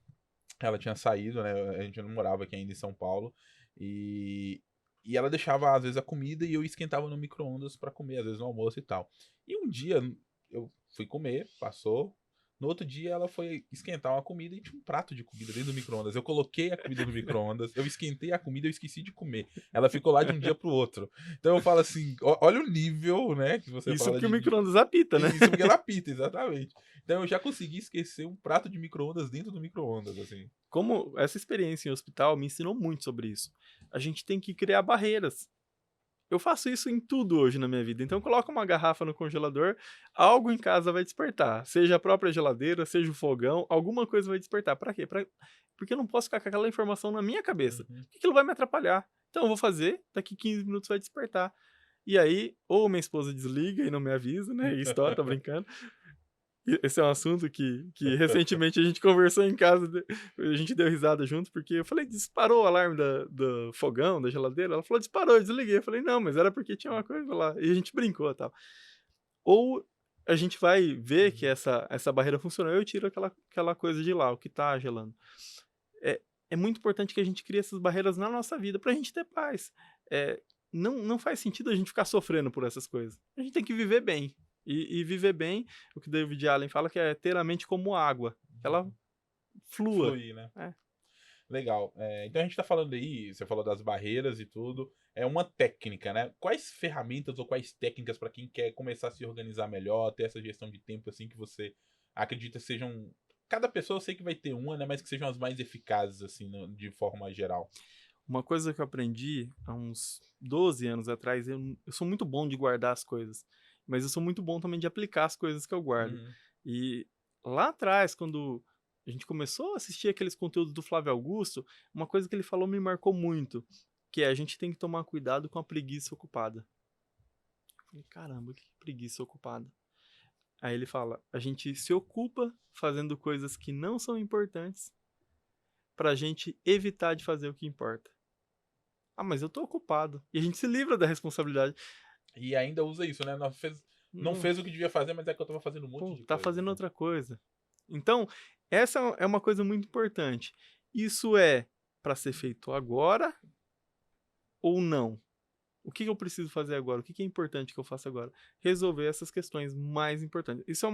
ela tinha saído, né? A gente não morava aqui ainda em São Paulo. E, e ela deixava, às vezes, a comida e eu esquentava no micro-ondas pra comer, às vezes no almoço e tal. E um dia eu fui comer, passou. No outro dia ela foi esquentar uma comida e tinha um prato de comida dentro do micro-ondas. Eu coloquei a comida no micro-ondas, eu esquentei a comida e eu esqueci de comer. Ela ficou lá de um dia pro outro. Então eu falo assim, olha o nível, né, que você Isso fala porque o de micro-ondas apita, né? isso porque ela apita, exatamente. Então eu já consegui esquecer um prato de micro-ondas dentro do micro-ondas, assim. Como essa experiência em hospital me ensinou muito sobre isso. A gente tem que criar barreiras. Eu faço isso em tudo hoje na minha vida. Então, coloca uma garrafa no congelador, algo em casa vai despertar. Seja a própria geladeira, seja o fogão, alguma coisa vai despertar. Pra quê? Porque eu não posso ficar com aquela informação na minha cabeça. Uhum. Porque aquilo vai me atrapalhar. Então, eu vou fazer, daqui 15 minutos vai despertar. E aí, ou minha esposa desliga e não me avisa, né? E estoura, tá brincando. Esse é um assunto que recentemente a gente conversou em casa, a gente deu risada junto, porque eu falei, disparou o alarme do fogão, da geladeira? Ela falou, disparou, eu desliguei. Eu falei, não, mas era porque tinha uma coisa lá. E a gente brincou e tal. Ou a gente vai ver que Uhum. essa barreira funcionou, eu tiro aquela coisa de lá, o que tá gelando. É, é muito importante que a gente crie essas barreiras na nossa vida pra gente ter paz. É, não faz sentido a gente ficar sofrendo por essas coisas. A gente tem que viver bem. E viver bem, o que David Allen fala que é ter a mente como água. Que ela flua. Fluir, né? É. Legal. Então a gente tá falando aí, você falou das barreiras e tudo. É uma técnica, né? Quais ferramentas ou quais técnicas para quem quer começar a se organizar melhor, ter essa gestão de tempo assim que você acredita sejam. Cada pessoa eu sei que vai ter uma, né? Mas que sejam as mais eficazes, assim, de forma geral. Uma coisa que eu aprendi há uns 12 anos atrás, eu sou muito bom de guardar as coisas, mas eu sou muito bom também de aplicar as coisas que eu guardo. Uhum. E lá atrás, quando a gente começou a assistir aqueles conteúdos do Flávio Augusto, uma coisa que ele falou me marcou muito, que é a gente tem que tomar cuidado com a preguiça ocupada. Eu falei, caramba, que preguiça ocupada. Aí ele fala, a gente se ocupa fazendo coisas que não são importantes pra gente evitar de fazer o que importa. Ah, mas eu tô ocupado. E a gente se livra da responsabilidade. E ainda usa isso, né? Não Não, fez o que devia fazer, mas é que eu tava fazendo um monte pô, de tá coisa, fazendo né? outra coisa. Então, essa é uma coisa muito importante. Isso é para ser feito agora ou não? O que eu preciso fazer agora? O que é importante que eu faça agora? Resolver essas questões mais importantes. Isso é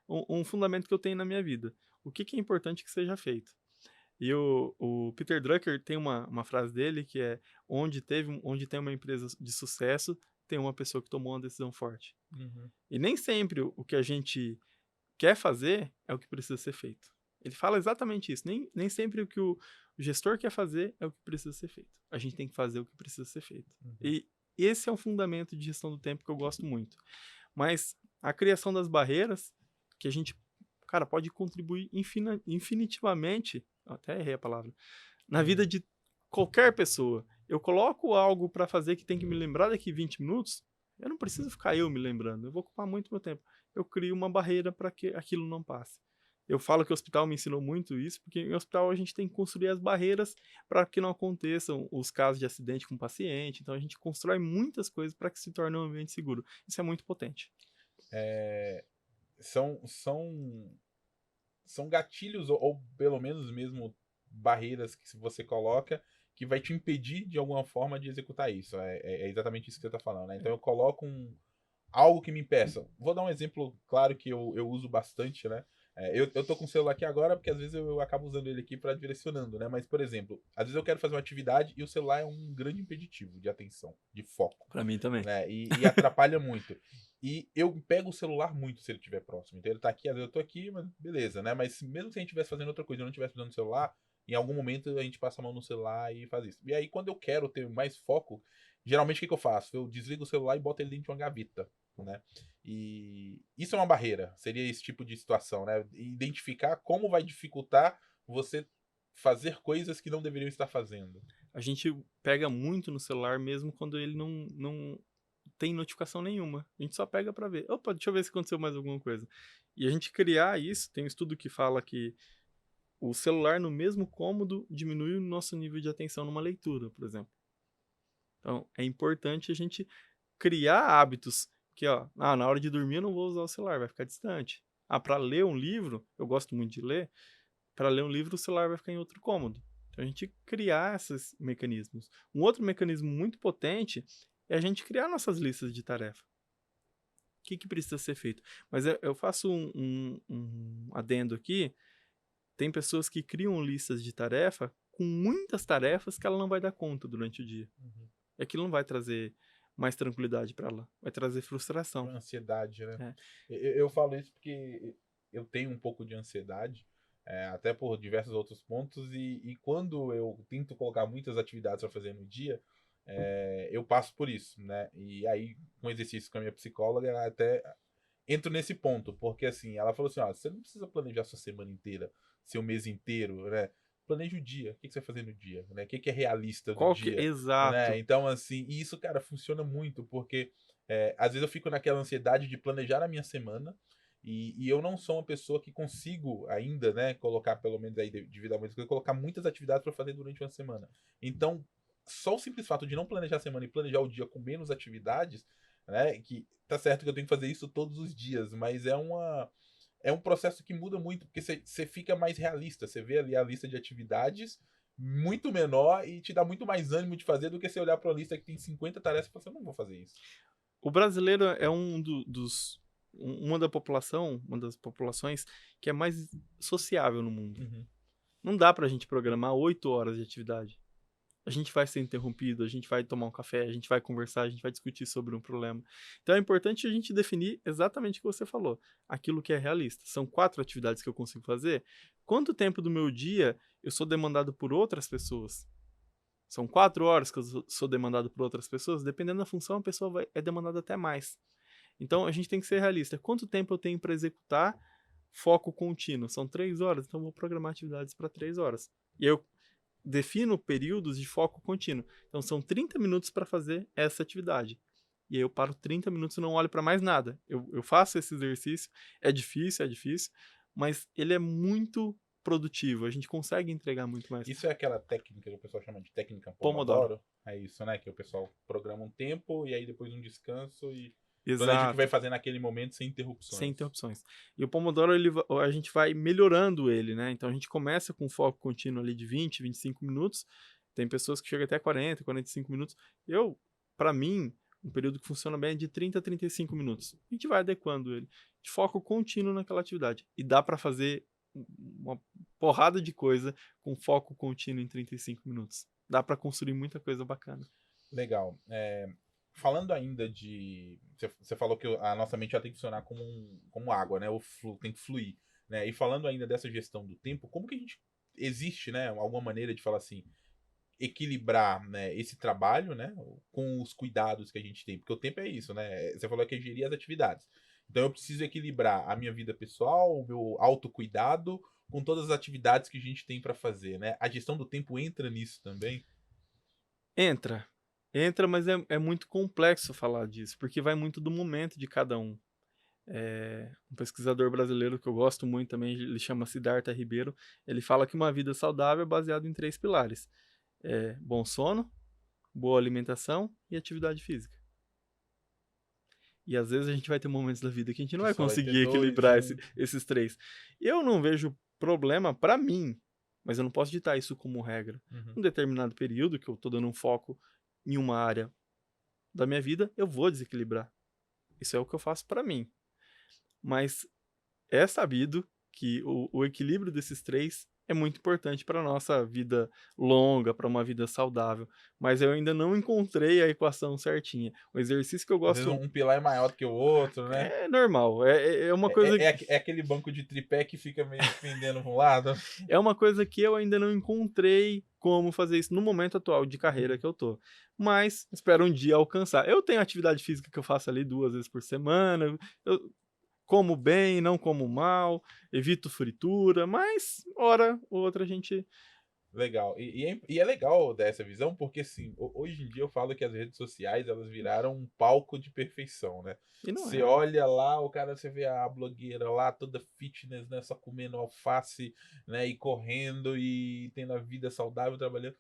um fundamento que eu tenho na minha vida. O que é importante que seja feito? E o Peter Drucker tem uma frase dele que é: onde tem uma empresa de sucesso, tem uma pessoa que tomou uma decisão forte. Uhum. E nem sempre o que a gente quer fazer é o que precisa ser feito. Ele fala exatamente isso. Nem sempre o que o gestor quer fazer é o que precisa ser feito. A gente tem que fazer o que precisa ser feito. Uhum. E esse é um fundamento de gestão do tempo que eu gosto muito. Mas a criação das barreiras, que a gente, cara, pode contribuir infinitivamente, até errei a palavra, na vida Uhum. de qualquer pessoa. Eu coloco algo para fazer que tem que me lembrar daqui 20 minutos, eu não preciso ficar eu me lembrando, eu vou ocupar muito meu tempo. Eu crio uma barreira para que aquilo não passe. Eu falo que o hospital me ensinou muito isso, porque em hospital a gente tem que construir as barreiras para que não aconteçam os casos de acidente com o paciente. Então a gente constrói muitas coisas para que se torne um ambiente seguro. Isso é muito potente. É, são gatilhos, ou pelo menos mesmo barreiras que você coloca que vai te impedir de alguma forma de executar isso. É exatamente isso que você está falando, né? Então eu coloco algo que me impeça. Vou dar um exemplo claro que eu uso bastante, né? Eu tô com o celular aqui agora porque às vezes eu acabo usando ele aqui para direcionando, né? Mas, por exemplo, às vezes eu quero fazer uma atividade e o celular é um grande impeditivo de atenção, de foco, Para mim também. né? E atrapalha muito. E eu pego o celular muito se ele estiver próximo. Então ele tá aqui, às vezes eu tô aqui, mas beleza, né? Mas mesmo se a gente estivesse fazendo outra coisa e eu não estivesse usando o celular, em algum momento a gente passa a mão no celular e faz isso. E aí, quando eu quero ter mais foco, geralmente o que eu faço? Eu desligo o celular e boto ele dentro de uma gaveta, né? E isso é uma barreira, seria esse tipo de situação, né? Identificar como vai dificultar você fazer coisas que não deveriam estar fazendo. A gente pega muito no celular mesmo quando ele não tem notificação nenhuma. A gente só pega para ver. Opa, deixa eu ver se aconteceu mais alguma coisa. E a gente criar isso, tem um estudo que fala que o celular no mesmo cômodo diminui o nosso nível de atenção numa leitura, por exemplo. Então, é importante a gente criar hábitos que, ó, na hora de dormir eu não vou usar o celular, vai ficar distante. Ah, para ler um livro, eu gosto muito de ler, para ler um livro o celular vai ficar em outro cômodo. Então a gente criar esses mecanismos. Um outro mecanismo muito potente é a gente criar nossas listas de tarefa. O que precisa ser feito? Mas eu faço um adendo aqui. Tem pessoas que criam listas de tarefa com muitas tarefas que ela não vai dar conta durante o dia. Uhum. E aquilo não vai trazer mais tranquilidade para ela, vai trazer frustração. Ansiedade, né? É. Eu falo isso porque eu tenho um pouco de ansiedade, até por diversos outros pontos, e quando eu tento colocar muitas atividades para fazer no dia, eu passo por isso, né? E aí, com exercício com a minha psicóloga, até entro nesse ponto, porque assim, ela falou assim, ó, você não precisa planejar sua semana inteira, seu mês inteiro, né? Planeja o dia, o que você vai fazer no dia, né? O que é realista do Qual que dia, né? exato. Então, assim, e isso, cara, funciona muito, porque às vezes eu fico naquela ansiedade de planejar a minha semana, e eu não sou uma pessoa que consigo ainda, né, colocar pelo menos aí devido a muitas coisas, colocar muitas atividades para fazer durante uma semana. Então, só o simples fato de não planejar a semana e planejar o dia com menos atividades, né, que tá certo que eu tenho que fazer isso todos os dias, mas é um processo que muda muito, porque você fica mais realista, você vê ali a lista de atividades muito menor e te dá muito mais ânimo de fazer do que você olhar para uma lista que tem 50 tarefas e falar assim, eu não vou fazer isso. O brasileiro é uma das populações que é mais sociável no mundo. Uhum. Não dá pra gente programar 8 horas de atividade. A gente vai ser interrompido, a gente vai tomar um café, a gente vai conversar, a gente vai discutir sobre um problema. Então é importante a gente definir exatamente o que você falou, aquilo que é realista. São 4 atividades que eu consigo fazer. Quanto tempo do meu dia eu sou demandado por outras pessoas? São 4 horas que eu sou demandado por outras pessoas? Dependendo da função, a pessoa é demandada até mais. Então a gente tem que ser realista. Quanto tempo eu tenho para executar foco contínuo? São 3 horas, então eu vou programar atividades para 3 horas. E eu defino períodos de foco contínuo. Então são 30 minutos para fazer essa atividade. E aí eu paro 30 minutos e não olho para mais nada. Eu faço esse exercício, é difícil, mas ele é muito produtivo. A gente consegue entregar muito mais. Isso é aquela técnica que o pessoal chama de técnica Pomodoro. Pomodoro. É isso, né? Que o pessoal programa um tempo e aí depois um descanso e Planeja o que vai Exato. fazer naquele momento sem Sem interrupções. interrupções. E o Pomodoro, a gente vai melhorando ele, né? Então a gente começa com foco contínuo ali de 20, 25 minutos. Tem pessoas que chegam até 40, 45 minutos. Para mim, um período que funciona bem é de 30 a 35 minutos. A gente vai adequando ele de foco contínuo naquela atividade. E dá para fazer uma porrada de coisa com foco contínuo em 35 minutos. Dá para construir muita coisa bacana. Legal. Falando ainda de. Você falou que a nossa mente já tem que funcionar como água, né? Tem que fluir. Né? E falando ainda dessa gestão do tempo, como que a gente. Existe, né? Alguma maneira de falar assim, equilibrar, né, esse trabalho, né, com os cuidados que a gente tem, porque o tempo é isso, né? Você falou que é gerir as atividades. Então eu preciso equilibrar a minha vida pessoal, o meu autocuidado com todas as atividades que a gente tem para fazer, né? A gestão do tempo entra nisso também. Entra. Entra, mas é muito complexo falar disso, porque vai muito do momento de cada um. Um pesquisador brasileiro que eu gosto muito também, ele chama Siddhartha Ribeiro, ele fala que uma vida saudável é baseada em 3 pilares. Bom sono, boa alimentação e atividade física. E às vezes a gente vai ter momentos da vida que a gente não Que vai só vai ter conseguir dois, equilibrar um. esses 3. Eu não vejo problema para mim, mas eu não posso ditar isso como regra. Uhum. Um determinado período que eu tô dando um foco em uma área da minha vida, eu vou desequilibrar. Isso é o que eu faço para mim. Mas é sabido que o equilíbrio desses 3 é muito importante para nossa vida longa, para uma vida saudável. Mas eu ainda não encontrei a equação certinha. O exercício que eu Às vezes gosto um pilar é maior do que o outro, né? é normal. É uma coisa. É aquele banco de tripé que fica meio que pendendo para um lado. É uma coisa que eu ainda não encontrei como fazer isso no momento atual de carreira que eu tô. Mas espero um dia alcançar. Eu tenho atividade física que eu faço ali 2 vezes por semana. Eu como bem, não como mal, evito fritura, mas hora ou outra a gente. Legal. E é legal dessa visão, porque assim, hoje em dia eu falo que as redes sociais elas viraram um palco de perfeição, né? E não Você é. olha lá, o cara, você vê a blogueira lá, toda fitness, né? Só comendo alface, né? E correndo e tendo a vida saudável, trabalhando.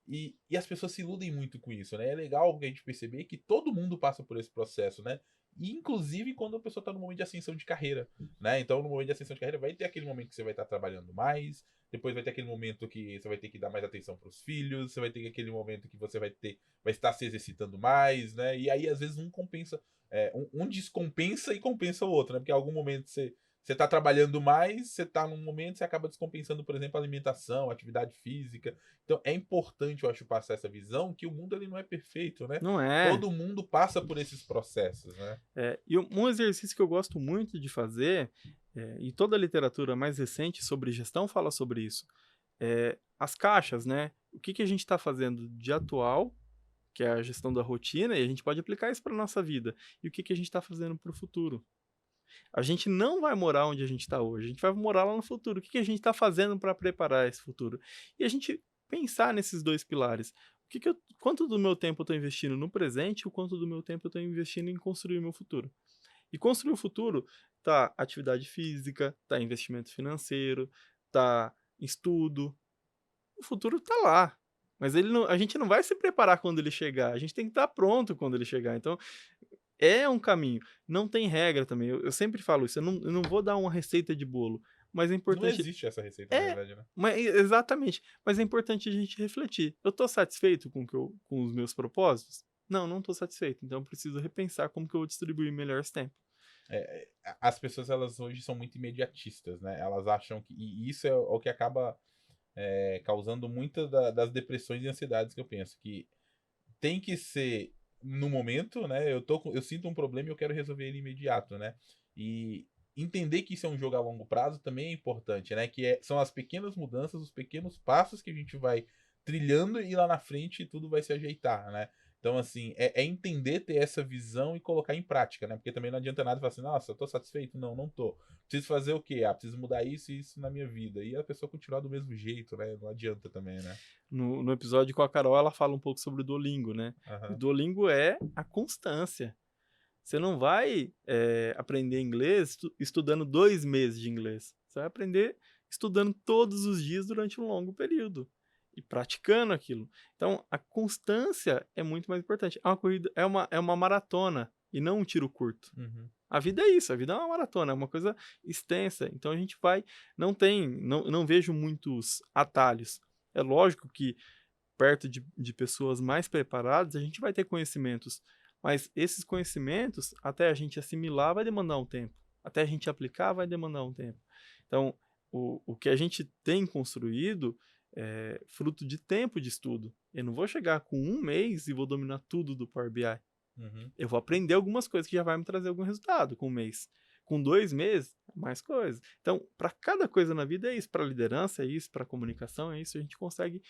E as pessoas se iludem muito com isso, né? É legal a gente perceber que todo mundo passa por esse processo, né? E, inclusive quando a pessoa está no momento de ascensão de carreira, né? Então, no momento de ascensão de carreira, vai ter aquele momento que você vai estar trabalhando mais, depois vai ter aquele momento que você vai ter que dar mais atenção para os filhos, você vai ter aquele momento que você vai estar se exercitando mais, né? E aí, às vezes, um compensa, um descompensa e compensa o outro, né? Porque em algum momento você está trabalhando mais, você está num momento, você acaba descompensando, por exemplo, a alimentação, a atividade física. Então é importante, eu acho, passar essa visão que o mundo ele não é perfeito, né? Não é. Todo mundo passa por esses processos, né? E um exercício que eu gosto muito de fazer, e toda a literatura mais recente sobre gestão fala sobre isso, as caixas, né? O que a gente está fazendo de atual, que é a gestão da rotina, e a gente pode aplicar isso para nossa vida. E o que a gente está fazendo para o futuro. A gente não vai morar onde a gente está hoje, a gente vai morar lá no futuro. O que a gente está fazendo para preparar esse futuro? E a gente pensar nesses 2 pilares. Quanto do meu tempo eu estou investindo no presente e o quanto do meu tempo eu estou investindo em construir o meu futuro? E construir o futuro tá atividade física, tá investimento financeiro, tá estudo. O futuro tá lá. Mas a gente não vai se preparar quando ele chegar, a gente tem que estar pronto quando ele chegar. Então, é um caminho. Não tem regra também. Eu sempre falo isso. Eu não vou dar uma receita de bolo. Mas é Não importante. existe essa receita, na verdade, né? Exatamente. Mas é importante a gente refletir. Eu tô satisfeito com os meus propósitos? Não, não tô satisfeito. Então eu preciso repensar como que eu vou distribuir melhor esse tempo. As pessoas, elas hoje são muito imediatistas, né? Elas acham que. E isso é o que acaba causando muitas das depressões e ansiedades que eu penso. Que tem que ser no momento, né? Eu sinto um problema e eu quero resolver ele imediato, né? E entender que isso é um jogo a longo prazo também é importante, né? São as pequenas mudanças, os pequenos passos que a gente vai trilhando e lá na frente tudo vai se ajeitar, né? Então, assim, é entender, ter essa visão e colocar em prática, né? Porque também não adianta nada falar assim, nossa, eu tô satisfeito? Não, não tô. Preciso fazer o quê? Preciso mudar isso e isso na minha vida. E a pessoa continuar do mesmo jeito, né? Não adianta também, né? No episódio com a Carol, ela fala um pouco sobre o Duolingo, né? O Aham. Duolingo é a constância. Você não vai aprender inglês estudando 2 meses de inglês. Você vai aprender estudando todos os dias durante um longo período e praticando aquilo. Então, a constância é muito mais importante. É uma corrida, é uma maratona. e não um tiro curto. Uhum. A vida é isso, a vida é uma maratona, é uma coisa extensa. Então a gente vai, não vejo muitos atalhos. É lógico que perto de pessoas mais preparadas, a gente vai ter conhecimentos, mas esses conhecimentos, até a gente assimilar, vai demandar um tempo. Até a gente aplicar, vai demandar um tempo. Então, o que a gente tem construído é fruto de tempo de estudo. Eu não vou chegar com um mês e vou dominar tudo do Power BI. Uhum. Eu vou aprender algumas coisas que já vai me trazer algum resultado com um mês. Com 2 meses, mais coisas. Então, para cada coisa na vida é isso. Para liderança é isso, para comunicação é isso. A gente consegue,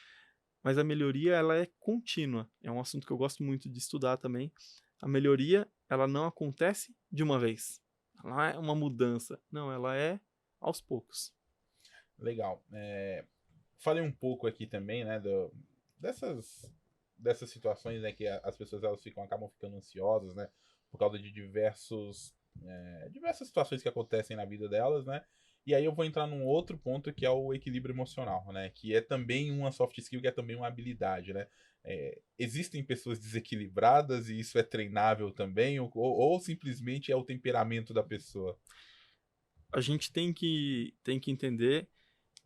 mas a melhoria ela é contínua. É um assunto que eu gosto muito de estudar também. A melhoria ela não acontece de uma vez. Ela não é uma mudança. Não, ela é aos poucos. Legal. Falei um pouco aqui também, né, dessas situações, né, que as pessoas elas acabam ficando ansiosas, né, por causa de diversas situações que acontecem na vida delas, né. E aí eu vou entrar num outro ponto que é o equilíbrio emocional, né, que é também uma soft skill, que é também uma habilidade, né. Existem pessoas desequilibradas e isso é treinável também, ou simplesmente é o temperamento da pessoa? A gente tem que entender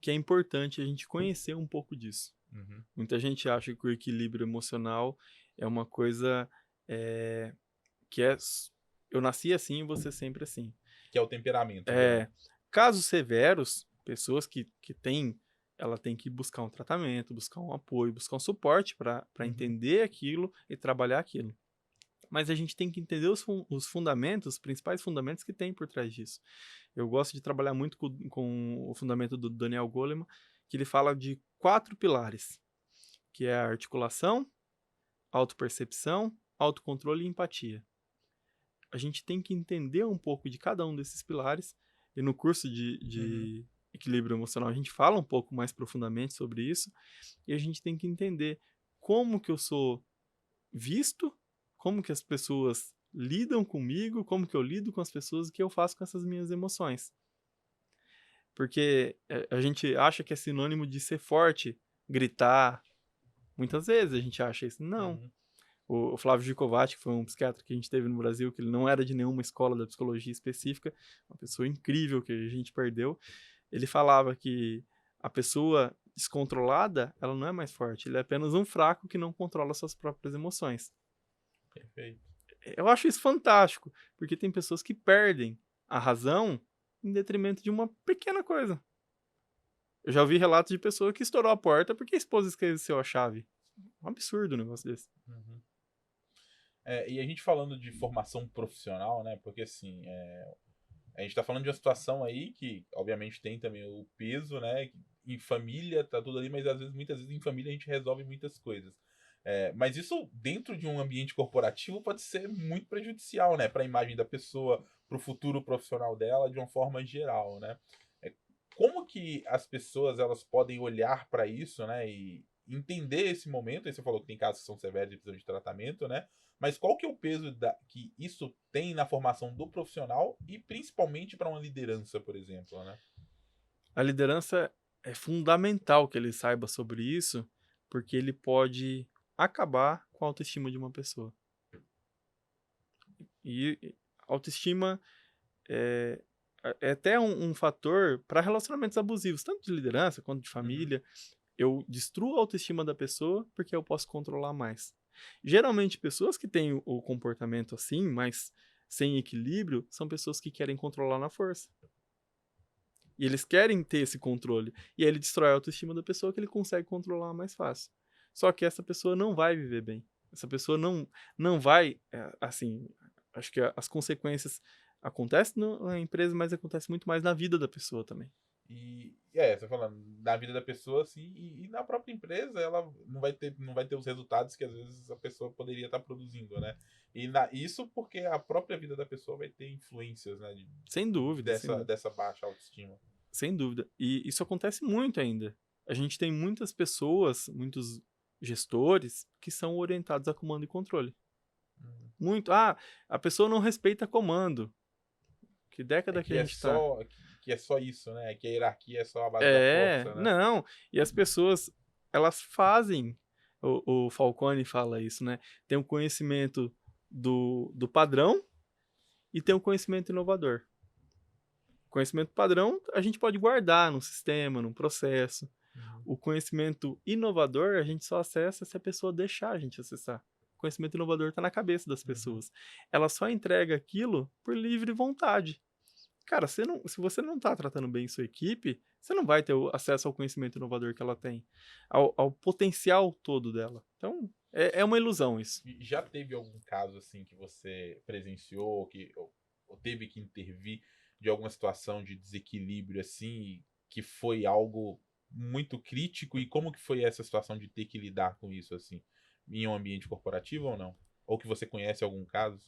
que é importante a gente conhecer um pouco disso. Uhum. Muita gente acha que o equilíbrio emocional é uma coisa eh, que eu nasci assim e você sempre assim. Que é o temperamento, É, digamos. casos severos, pessoas que têm, ela tem que buscar um tratamento, buscar um apoio, buscar um suporte para Uhum. entender aquilo e trabalhar aquilo. Mas a gente tem que entender os fundamentos, os principais fundamentos que tem por trás disso. Eu gosto de trabalhar muito com o fundamento do Daniel Goleman, que ele fala de 4 pilares, que é a articulação, autopercepção, autocontrole e empatia. A gente tem que entender um pouco de cada um desses pilares, e no curso Uhum. de equilíbrio emocional a gente fala um pouco mais profundamente sobre isso, e a gente tem que entender como que eu sou visto, como que as pessoas lidam comigo, como que eu lido com as pessoas, o que eu faço com essas minhas emoções. Porque a gente acha que é sinônimo de ser forte, gritar. Muitas vezes a gente acha isso. Não. Uhum. O Flávio Gicovati, que foi um psiquiatra que a gente teve no Brasil, que ele não era de nenhuma escola da psicologia específica, uma pessoa incrível que a gente perdeu, ele falava que a pessoa descontrolada, ela não é mais forte, ele é apenas um fraco que não controla suas próprias emoções. Perfeito. Eu acho isso fantástico, porque tem pessoas que perdem a razão em detrimento de uma pequena coisa. Eu já ouvi relatos de pessoa que estourou a porta porque a esposa esqueceu a chave. Um absurdo um negócio desse. Uhum. E a gente falando de formação profissional, né? Porque assim, a gente tá falando de uma situação aí que, obviamente, tem também o peso, né? Em família tá tudo ali, mas às vezes, muitas vezes em família a gente resolve muitas coisas. Mas isso dentro de um ambiente corporativo pode ser muito prejudicial, né? Para a imagem da pessoa, para o futuro profissional dela, de uma forma geral, né? É, como que as pessoas elas podem olhar para isso, né? E entender esse momento? Aí você falou que tem casos que são severos e precisam de tratamento, né? Mas qual que é o peso que isso tem na formação do profissional e principalmente para uma liderança, por exemplo, né? A liderança é fundamental que ele saiba sobre isso, porque ele pode acabar com a autoestima de uma pessoa. E autoestima é, é até um fator para relacionamentos abusivos, tanto de liderança quanto de Uhum. família. Eu destruo a autoestima da pessoa porque eu posso controlar mais. Geralmente, pessoas que têm o comportamento assim, mas sem equilíbrio, são pessoas que querem controlar na força. E eles querem ter esse controle. E aí ele destrói a autoestima da pessoa que ele consegue controlar mais fácil. Só que essa pessoa não vai viver bem. Essa pessoa não vai, assim, acho que as consequências acontecem na empresa, mas acontece muito mais na vida da pessoa também. Você falando, na vida da pessoa, assim, e na própria empresa, ela não vai ter os resultados que às vezes a pessoa poderia estar produzindo, né? Isso porque a própria vida da pessoa vai ter influências, né? Sem dúvida, sem Dessa, dúvida. dessa baixa autoestima. Sem dúvida. E isso acontece muito ainda. A gente tem muitas pessoas, muitos gestores que são orientados a comando e controle. Uhum. Muito. Ah, a pessoa não respeita comando. Que É década que que a é gente tá? só, que é só isso, né? É que a hierarquia é só a base da É, força, né? não. E as pessoas, elas fazem. O Falcone fala isso, né? Tem um conhecimento do padrão e tem o conhecimento inovador. O conhecimento padrão a gente pode guardar num sistema, num processo. O conhecimento inovador a gente só acessa se a pessoa deixar a gente acessar. O conhecimento inovador está na cabeça das pessoas. Ela só entrega aquilo por livre vontade. Cara, se você não está tratando bem sua equipe, você não vai ter acesso ao conhecimento inovador que ela tem, ao potencial todo dela. Então, é uma ilusão isso. E já teve algum caso assim que você presenciou, ou teve que intervir de alguma situação de desequilíbrio assim, que foi algo muito crítico, e como que foi essa situação de ter que lidar com isso assim, em um ambiente corporativo ou não? Ou que você conhece algum caso?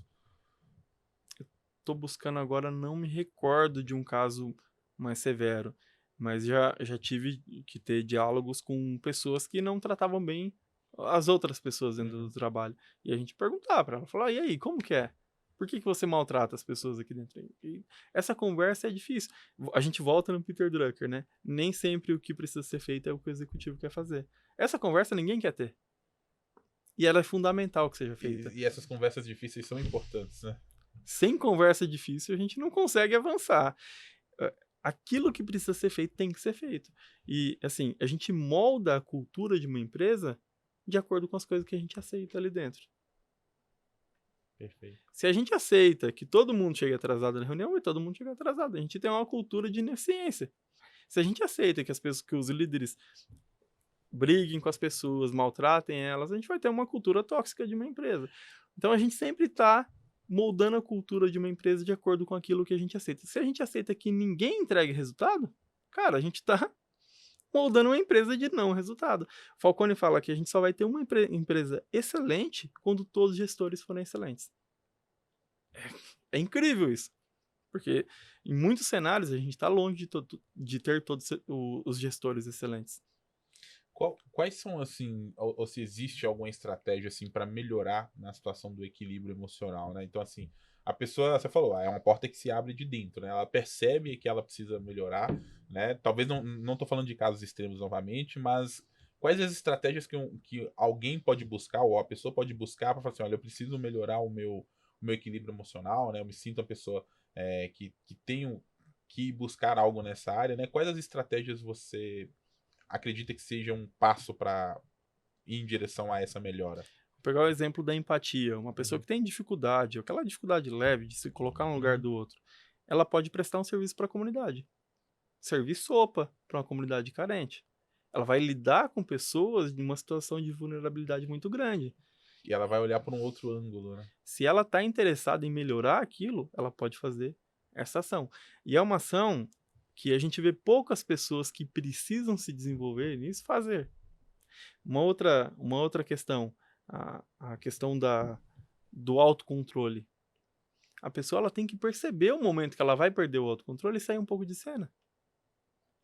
Tô buscando agora, não me recordo de um caso mais severo, mas já tive que ter diálogos com pessoas que não tratavam bem as outras pessoas dentro do trabalho. E a gente perguntava para ela, falar, e aí, como que é? Por que você maltrata as pessoas aqui dentro? E essa conversa é difícil. A gente volta no Peter Drucker, né? Nem sempre o que precisa ser feito é o que o executivo quer fazer. Essa conversa ninguém quer ter. E ela é fundamental que seja feita. E essas conversas difíceis são importantes, né? Sem conversa difícil, a gente não consegue avançar. Aquilo que precisa ser feito tem que ser feito. E, assim, a gente molda a cultura de uma empresa de acordo com as coisas que a gente aceita ali dentro. Perfeito. Se a gente aceita que todo mundo chega atrasado na reunião, e todo mundo chega atrasado. A gente tem uma cultura de ineficiência. Se a gente aceita que que os líderes briguem com as pessoas, maltratem elas, a gente vai ter uma cultura tóxica de uma empresa. Então a gente sempre está moldando a cultura de uma empresa de acordo com aquilo que a gente aceita. Se a gente aceita que ninguém entregue resultado, cara, a gente está moldando uma empresa de não resultado. Falcone fala que a gente só vai ter uma empresa excelente quando todos os gestores forem excelentes. É incrível isso. Porque em muitos cenários a gente está longe de ter todos os gestores excelentes. Quais são, assim, ou se existe alguma estratégia, assim, para melhorar na situação do equilíbrio emocional, né? Então, assim, a pessoa, você falou, é uma porta que se abre de dentro, né? Ela percebe que ela precisa melhorar, né? Talvez não tô falando de casos extremos novamente, mas quais as estratégias que alguém pode buscar, ou a pessoa pode buscar para falar assim, olha, eu preciso melhorar o meu equilíbrio emocional, né? Eu me sinto uma pessoa que tenho que buscar algo nessa área, né? Quais as estratégias você acredita que seja um passo para ir em direção a essa melhora? Vou pegar o exemplo da empatia. Uma pessoa Uhum. que tem dificuldade, aquela dificuldade leve de se colocar no lugar Uhum. do outro, ela pode prestar um serviço para a comunidade. Servir sopa para uma comunidade carente. Ela vai lidar com pessoas em uma situação de vulnerabilidade muito grande. E ela vai olhar por um outro ângulo, né? Se ela está interessada em melhorar aquilo, ela pode fazer essa ação. E é uma ação que a gente vê poucas pessoas que precisam se desenvolver nisso fazer. Uma outra questão, a questão do autocontrole. A pessoa ela tem que perceber o momento que ela vai perder o autocontrole e sair um pouco de cena.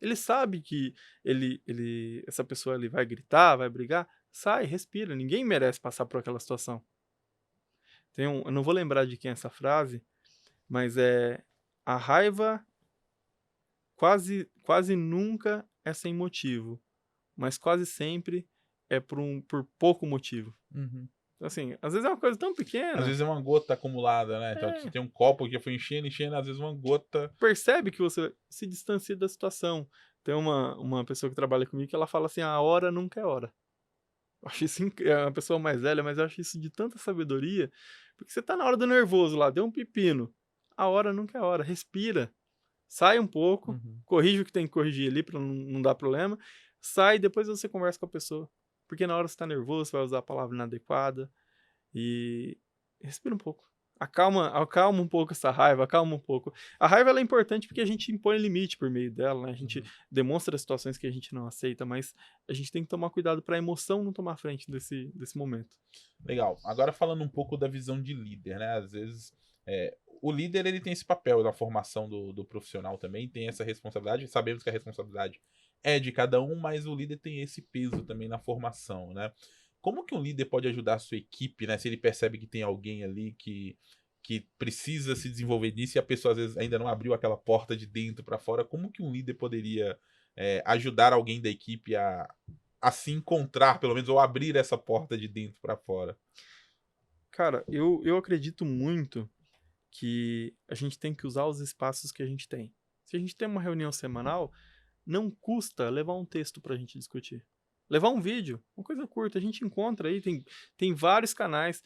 Ele sabe que essa pessoa ele vai gritar, vai brigar, sai, respira. Ninguém merece passar por aquela situação. Eu não vou lembrar de quem é essa frase, mas a raiva quase nunca é sem motivo, mas quase sempre é por pouco motivo. Uhum. Então, assim, às vezes é uma coisa tão Às pequena. vezes é uma gota acumulada, né? Então você tem um copo que foi enchendo, enchendo, às vezes uma gota. Percebe que você se distancia da situação. Tem uma pessoa que trabalha comigo que ela fala assim: a hora nunca é hora. Eu acho isso é uma pessoa mais velha, mas eu acho isso de tanta sabedoria, porque você tá na hora do nervoso lá, deu um pepino. A hora nunca é hora, respira. Sai um pouco, Uhum. corrige o que tem que corrigir ali para não dar problema. Sai, depois você conversa com a pessoa. Porque na hora que você tá nervoso, você vai usar a palavra inadequada. E respira um pouco. Acalma um pouco essa raiva, acalma um pouco. A raiva ela é importante porque a gente impõe limite por meio dela, né? A gente demonstra situações que a gente não aceita, mas a gente tem que tomar cuidado para a emoção não tomar frente desse momento. Legal. Agora falando um pouco da visão de líder, né? Às vezes o líder ele tem esse papel na formação do profissional também, tem essa responsabilidade. Sabemos que a responsabilidade é de cada um, mas o líder tem esse peso também na formação, né? Como que um líder pode ajudar a sua equipe, né? Se ele percebe que tem alguém ali que precisa se desenvolver nisso e a pessoa às vezes ainda não abriu aquela porta de dentro para fora, como que um líder poderia ajudar alguém da equipe a se encontrar, pelo menos, ou abrir essa porta de dentro para fora? Cara, eu acredito muito que a gente tem que usar os espaços que a gente tem. Se a gente tem uma reunião semanal, não custa levar um texto pra gente discutir. Levar um vídeo, uma coisa curta, a gente encontra aí, tem vários canais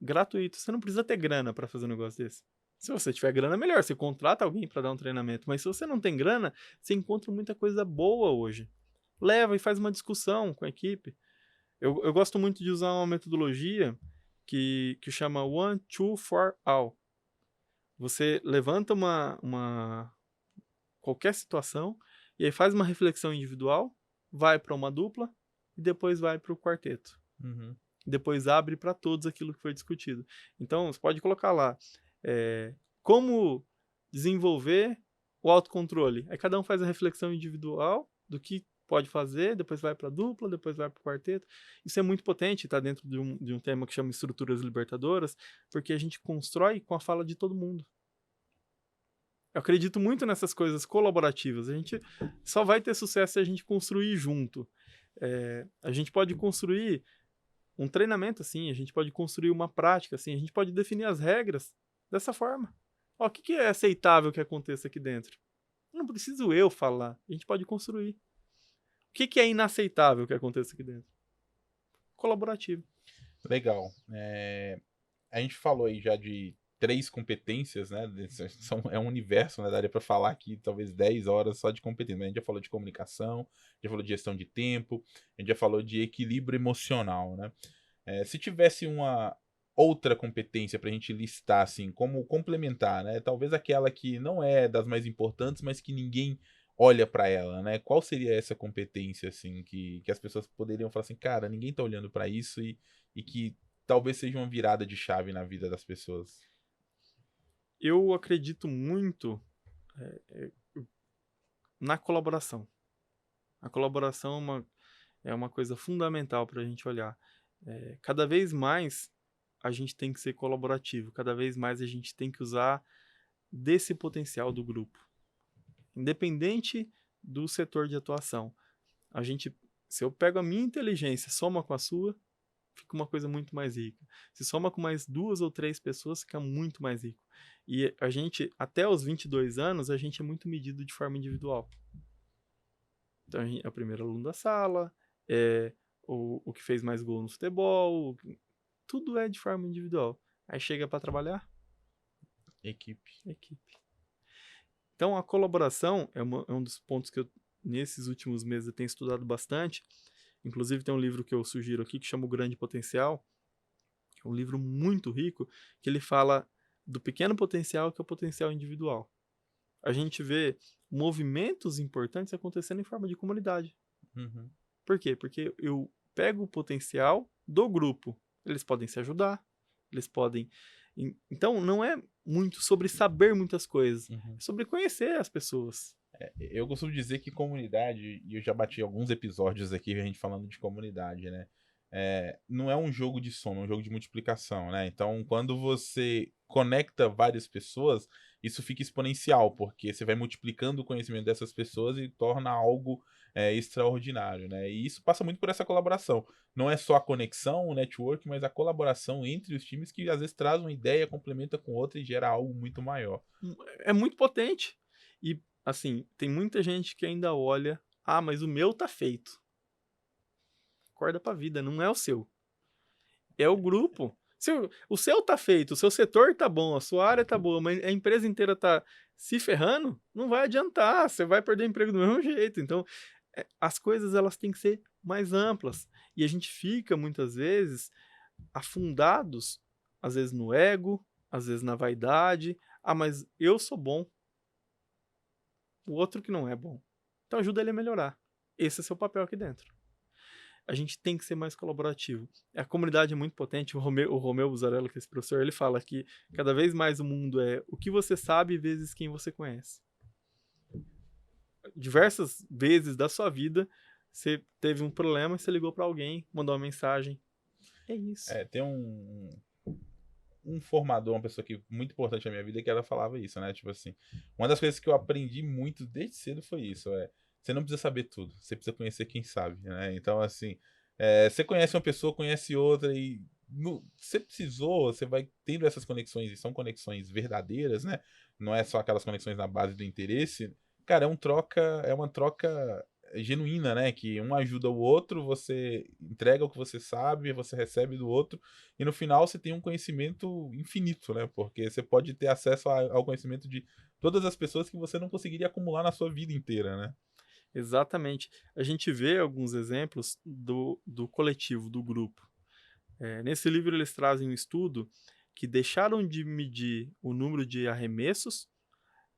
gratuitos. Você não precisa ter grana pra fazer um negócio desse. Se você tiver grana, melhor. Você contrata alguém pra dar um treinamento. Mas se você não tem grana, você encontra muita coisa boa hoje. Leva e faz uma discussão com a equipe. Eu gosto muito de usar uma metodologia que chama One, Two, For All. Você levanta qualquer situação e aí faz uma reflexão individual, vai para uma dupla e depois vai para o quarteto. Uhum. Depois abre para todos aquilo que foi discutido. Então, você pode colocar lá como desenvolver o autocontrole. Aí cada um faz a reflexão individual do que pode fazer, depois vai para a dupla, depois vai para o quarteto. Isso é muito potente, está dentro de um tema que chama estruturas libertadoras, porque a gente constrói com a fala de todo mundo. Eu acredito muito nessas coisas colaborativas. A gente só vai ter sucesso se a gente construir junto. A gente pode construir um treinamento assim, a gente pode construir uma prática assim, a gente pode definir as regras dessa forma. Ó, o que é aceitável que aconteça aqui dentro? Não preciso eu falar, a gente pode construir. O que é inaceitável que aconteça aqui dentro? Colaborativo. Legal. A gente falou aí já de 3 competências, né? É um universo, né? Daria para falar aqui talvez 10 horas só de competência. A gente já falou de comunicação, já falou de gestão de tempo, a gente já falou de equilíbrio emocional, né? Se tivesse uma outra competência para a gente listar, assim, como complementar, né? Talvez aquela que não é das mais importantes, mas que ninguém olha para ela, né? Qual seria essa competência, assim, que as pessoas poderiam falar assim, cara, ninguém tá olhando para isso e que talvez seja uma virada de chave na vida das pessoas? Eu acredito muito na colaboração. A colaboração é uma coisa fundamental para a gente olhar. Cada vez mais a gente tem que ser colaborativo, cada vez mais a gente tem que usar desse potencial do grupo. Independente do setor de atuação. Se eu pego a minha inteligência, soma com a sua, fica uma coisa muito mais rica. Se soma com mais 2 ou 3 pessoas, fica muito mais rico. E a gente, até os 22 anos, a gente é muito medido de forma individual. Então, é o primeiro aluno da sala, é o que fez mais gol no futebol, tudo é de forma individual. Aí chega para trabalhar, Equipe. equipe. Então, a colaboração é um dos pontos que nesses últimos meses, eu tenho estudado bastante. Inclusive, tem um livro que eu sugiro aqui que chama O Grande Potencial, que é um livro muito rico, que ele fala do pequeno potencial, que é o potencial individual. A gente vê movimentos importantes acontecendo em forma de comunidade. Uhum. Por quê? Porque eu pego o potencial do grupo. Eles podem se ajudar, eles podem. Então, não é muito sobre saber muitas coisas, é sobre conhecer as pessoas. Eu costumo dizer que comunidade, e eu já bati alguns episódios aqui a gente falando de comunidade, né? Não é um jogo de soma, é um jogo de multiplicação, né? Então, quando você conecta várias pessoas, isso fica exponencial, porque você vai multiplicando o conhecimento dessas pessoas e torna algo extraordinário, né? E isso passa muito por essa colaboração. Não é só a conexão, o network, mas a colaboração entre os times que às vezes traz uma ideia, complementa com outra e gera algo muito maior. É muito potente. E, assim, tem muita gente que ainda olha, mas o meu tá feito. Acorda pra vida, não é o seu. É o grupo. Se o seu tá feito, o seu setor tá bom, a sua área tá boa, mas a empresa inteira tá se ferrando, não vai adiantar, você vai perder emprego do mesmo jeito. Então, as coisas elas têm que ser mais amplas. E a gente fica, muitas vezes, afundados, às vezes no ego, às vezes na vaidade. Mas eu sou bom. O outro que não é bom. Então ajuda ele a melhorar. Esse é seu papel aqui dentro. A gente tem que ser mais colaborativo. A comunidade é muito potente. O Romeu Buzarello, que é esse professor, ele fala que cada vez mais o mundo é o que você sabe vezes quem você conhece. Diversas vezes da sua vida, você teve um problema, você ligou para alguém, mandou uma mensagem. É isso. Tem um formador, uma pessoa que muito importante na minha vida, que ela falava isso, né? Tipo assim, uma das coisas que eu aprendi muito desde cedo foi isso, você não precisa saber tudo, você precisa conhecer quem sabe, né? Então, assim, você conhece uma pessoa, conhece outra e Você precisou, você vai tendo essas conexões, e são conexões verdadeiras, né? Não é só aquelas conexões na base do interesse. Cara, é uma troca genuína, né? Que um ajuda o outro, você entrega o que você sabe, você recebe do outro, e no final você tem um conhecimento infinito, né? Porque você pode ter acesso ao conhecimento de todas as pessoas que você não conseguiria acumular na sua vida inteira, né? Exatamente. A gente vê alguns exemplos do coletivo, do grupo. Nesse livro eles trazem um estudo que deixaram de medir o número de arremessos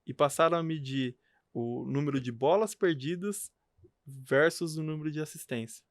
e passaram a medir o número de bolas perdidas versus o número de assistência.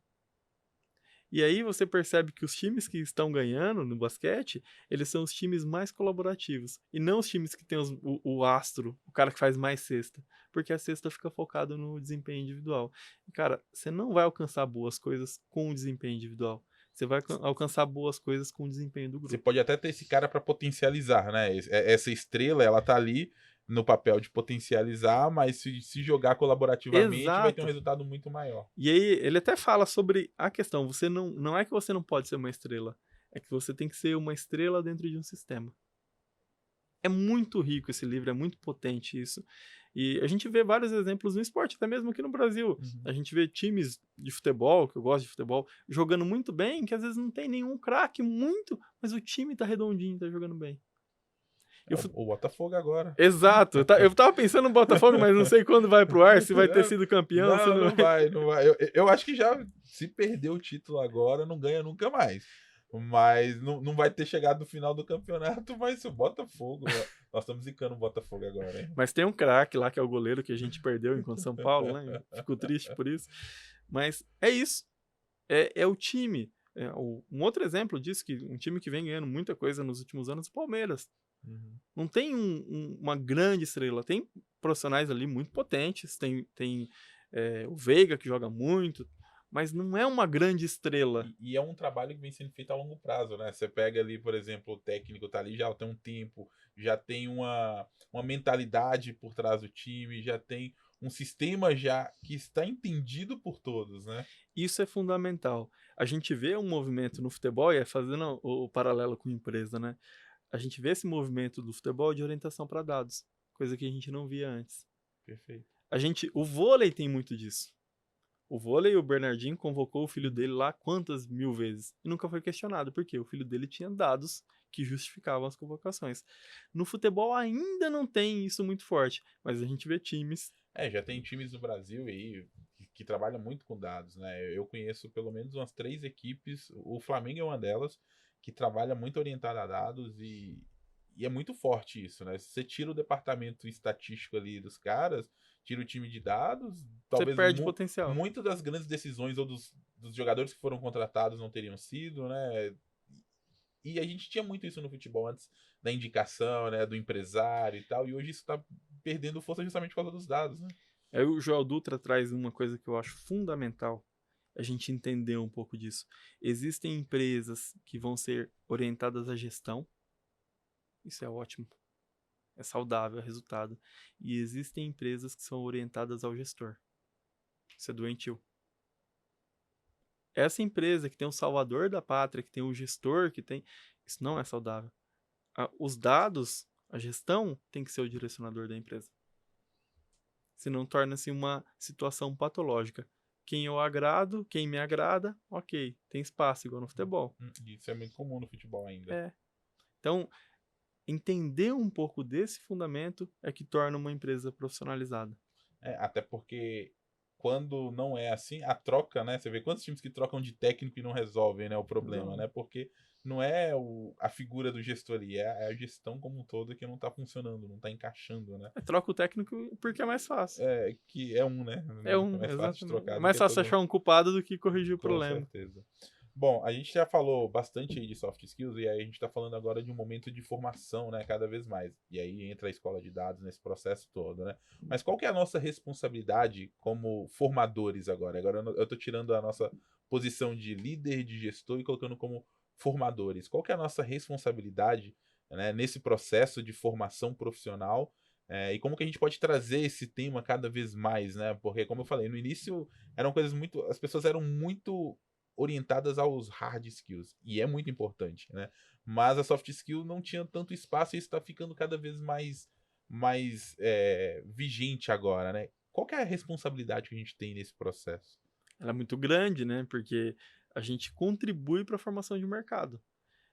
E aí você percebe que os times que estão ganhando no basquete, eles são os times mais colaborativos. E não os times que tem o astro, o cara que faz mais cesta. Porque a cesta fica focada no desempenho individual. E, cara, você não vai alcançar boas coisas com o desempenho individual. Você vai alcançar boas coisas com o desempenho do Você grupo. pode até ter esse cara para potencializar, né? Essa estrela, ela tá ali no papel de potencializar, mas se jogar colaborativamente, vai ter um Exato. resultado muito maior. E aí ele até fala sobre a questão, você não é que você não pode ser uma estrela, é que você tem que ser uma estrela dentro de um sistema. É muito rico esse livro, é muito potente isso. E a gente vê vários exemplos no esporte, até mesmo aqui no Brasil. Uhum. A gente vê times de futebol, que eu gosto de futebol, jogando muito bem, que às vezes não tem nenhum craque muito, mas o time tá redondinho, tá jogando bem. E É o Botafogo agora. Exato, eu tava pensando no Botafogo, mas não sei quando vai pro ar, se vai ter sido campeão, se Não, não não vai. vai, não vai. Eu acho que já, se perder o título agora, não ganha nunca mais. Mas não vai ter chegado no final do campeonato, mas o Botafogo. Nós estamos zicando o Botafogo agora, hein? Mas tem um craque lá que é o goleiro que a gente perdeu enquanto São Paulo, né? Fico triste por isso. Mas é isso. É o time. Um outro exemplo disso, que um time que vem ganhando muita coisa nos últimos anos, é o Palmeiras. Uhum. Não tem uma grande estrela. Tem profissionais ali muito potentes. Tem o Veiga, que joga muito. Mas não é uma grande estrela. E é um trabalho que vem sendo feito a longo prazo, né? Você pega ali, por exemplo, o técnico tá ali já tem um tempo, já tem uma mentalidade por trás do time, já tem um sistema já que está entendido por todos, né? Isso é fundamental. A gente vê um movimento no futebol, e fazendo o paralelo com a empresa, né? A gente vê esse movimento do futebol de orientação para dados, coisa que a gente não via antes. Perfeito. O vôlei tem muito disso. O vôlei, o Bernardinho convocou o filho dele lá quantas mil vezes e nunca foi questionado, porque o filho dele tinha dados que justificavam as convocações. No futebol ainda não tem isso muito forte, mas a gente vê times. Já tem times no Brasil aí que trabalham muito com dados, né? Eu conheço pelo menos umas 3 equipes, o Flamengo é uma delas, que trabalha muito orientada a dados e é muito forte isso, né? Se você tira o departamento estatístico ali dos caras, tira o time de dados, Você talvez perde potencial. muitas das grandes decisões ou dos jogadores que foram contratados não teriam sido, né? E a gente tinha muito isso no futebol antes da indicação, né, do empresário e tal, e hoje isso está perdendo força justamente por causa dos dados, né? Aí o Joel Dutra traz uma coisa que eu acho fundamental a gente entender um pouco disso. Existem empresas que vão ser orientadas à gestão, isso é ótimo, é saudável, é resultado. E existem empresas que são orientadas ao gestor, isso é doentio. Essa empresa que tem o salvador da pátria, que tem o gestor, que tem. Isso não é saudável. Os dados, a gestão, tem que ser o direcionador da empresa. Senão torna-se uma situação patológica. Quem eu agrado, quem me agrada, ok, tem espaço, igual no futebol. Isso é muito comum no futebol ainda. Então, entender um pouco desse fundamento é que torna uma empresa profissionalizada. Até porque quando não é assim, a troca, né? Você vê quantos times que trocam de técnico e não resolvem, né, o problema, né? Porque não é a figura do gestor ali, é a gestão como um todo que não tá funcionando, não tá encaixando, né? Troca o técnico porque é mais fácil. Que é um, né? É É um, mais fácil de exatamente. É trocar do mais que fácil todo. achar um culpado do que corrigir o Com problema. certeza. Bom, a gente já falou bastante aí de soft skills e aí a gente está falando agora de um momento de formação, né, cada vez mais. E aí entra a escola de dados nesse processo todo, né? Mas qual que é a nossa responsabilidade como formadores agora? Agora eu estou tirando a nossa posição de líder, de gestor e colocando como formadores. Qual que é a nossa responsabilidade, né, nesse processo de formação profissional? E como que a gente pode trazer esse tema cada vez mais, né? Porque, como eu falei, no início eram coisas muito. As pessoas eram muito orientadas aos hard skills, e é muito importante, né? Mas a soft skill não tinha tanto espaço e isso está ficando cada vez mais vigente agora, né? Qual que é a responsabilidade que a gente tem nesse processo? Ela é muito grande, né? Porque a gente contribui para a formação de mercado.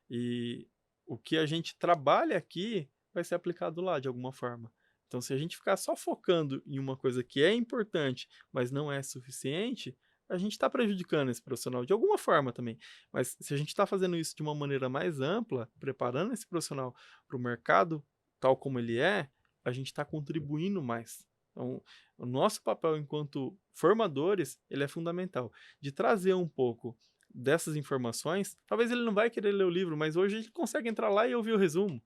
E o que a gente trabalha aqui vai ser aplicado lá de alguma forma. Então, se a gente ficar só focando em uma coisa que é importante, mas não é suficiente, a gente está prejudicando esse profissional de alguma forma também. Mas se a gente está fazendo isso de uma maneira mais ampla, preparando esse profissional para o mercado tal como ele é, a gente está contribuindo mais. Então, o nosso papel enquanto formadores, ele é fundamental. De trazer um pouco dessas informações, talvez ele não vai querer ler o livro, mas hoje ele consegue entrar lá e ouvir o resumo.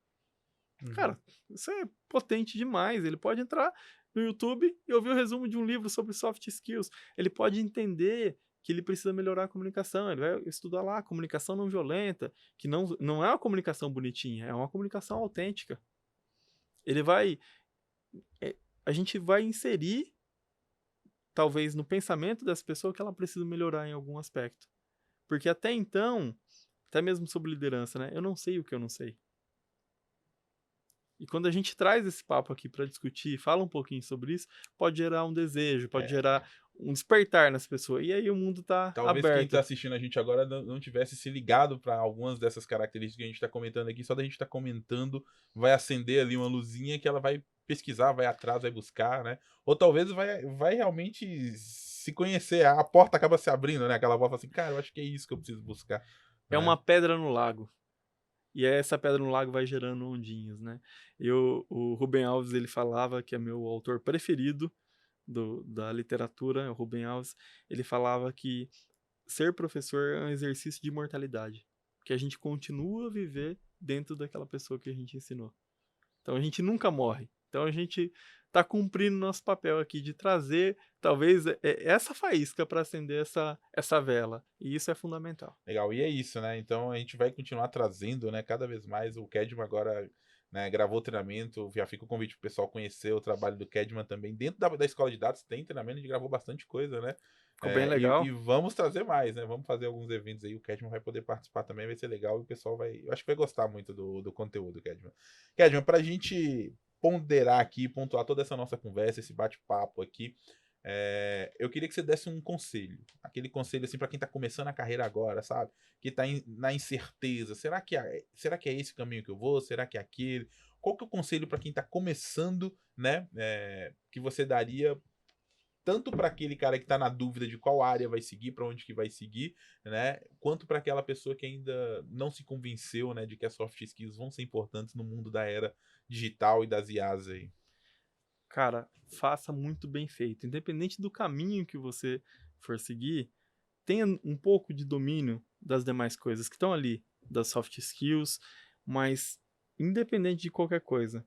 Uhum. Cara, isso é potente demais. Ele pode entrar no YouTube e ouvir o resumo de um livro sobre soft skills. Ele pode entender que ele precisa melhorar a comunicação. Ele vai estudar lá comunicação não violenta, que não é uma comunicação bonitinha, é uma comunicação autêntica. Ele vai. A gente vai inserir, talvez, no pensamento dessa pessoa que ela precisa melhorar em algum aspecto. Porque até então, até mesmo sobre liderança, né? Eu não sei o que eu não sei. E quando a gente traz esse papo aqui para discutir, fala um pouquinho sobre isso, pode gerar um desejo, pode gerar um despertar nas pessoas. E aí o mundo tá Talvez quem está aberto. assistindo a gente agora não tivesse se ligado para algumas dessas características que a gente está comentando aqui. Só da gente estar comentando, vai acender ali uma luzinha que ela vai pesquisar, vai atrás, vai buscar, né? Ou talvez vai realmente se conhecer. A porta acaba se abrindo, né? Aquela voz fala assim, cara, eu acho que é isso que eu preciso buscar, É né? uma pedra no lago. E essa pedra no lago vai gerando ondinhas, né? O Rubem Alves, ele falava, que é meu autor preferido da literatura, o Rubem Alves, ele falava que ser professor é um exercício de imortalidade, que a gente continua a viver dentro daquela pessoa que a gente ensinou. Então a gente nunca morre. Então a gente está cumprindo nosso papel aqui de trazer, talvez, essa faísca para acender essa vela. E isso é fundamental. Legal, e é isso, né? Então a gente vai continuar trazendo, né, cada vez mais. O Kedman agora, né, gravou treinamento, já fica o convite pro pessoal conhecer o trabalho do Kedman também. Dentro da escola de dados tem treinamento, a gente gravou bastante coisa, né? Ficou bem E legal. vamos trazer mais, né? Vamos fazer alguns eventos aí, o Kedman vai poder participar também, vai ser legal e o pessoal vai. Eu acho que vai gostar muito do conteúdo, Kedman. Kedman, pra gente ponderar aqui, pontuar toda essa nossa conversa, esse bate-papo aqui. Eu queria que você desse um conselho. Aquele conselho assim para quem tá começando a carreira agora, sabe? Que tá na incerteza. Será que é esse caminho que eu vou? Será que é aquele? Qual que é o conselho para quem tá começando, né? Que você daria tanto para aquele cara que tá na dúvida de qual área vai seguir, para onde que vai seguir, né? Quanto para aquela pessoa que ainda não se convenceu, né, de que as soft skills vão ser importantes no mundo da era digital e das IAs aí. Cara, faça muito bem feito. Independente do caminho que você for seguir, tenha um pouco de domínio das demais coisas que estão ali, das soft skills, mas independente de qualquer coisa,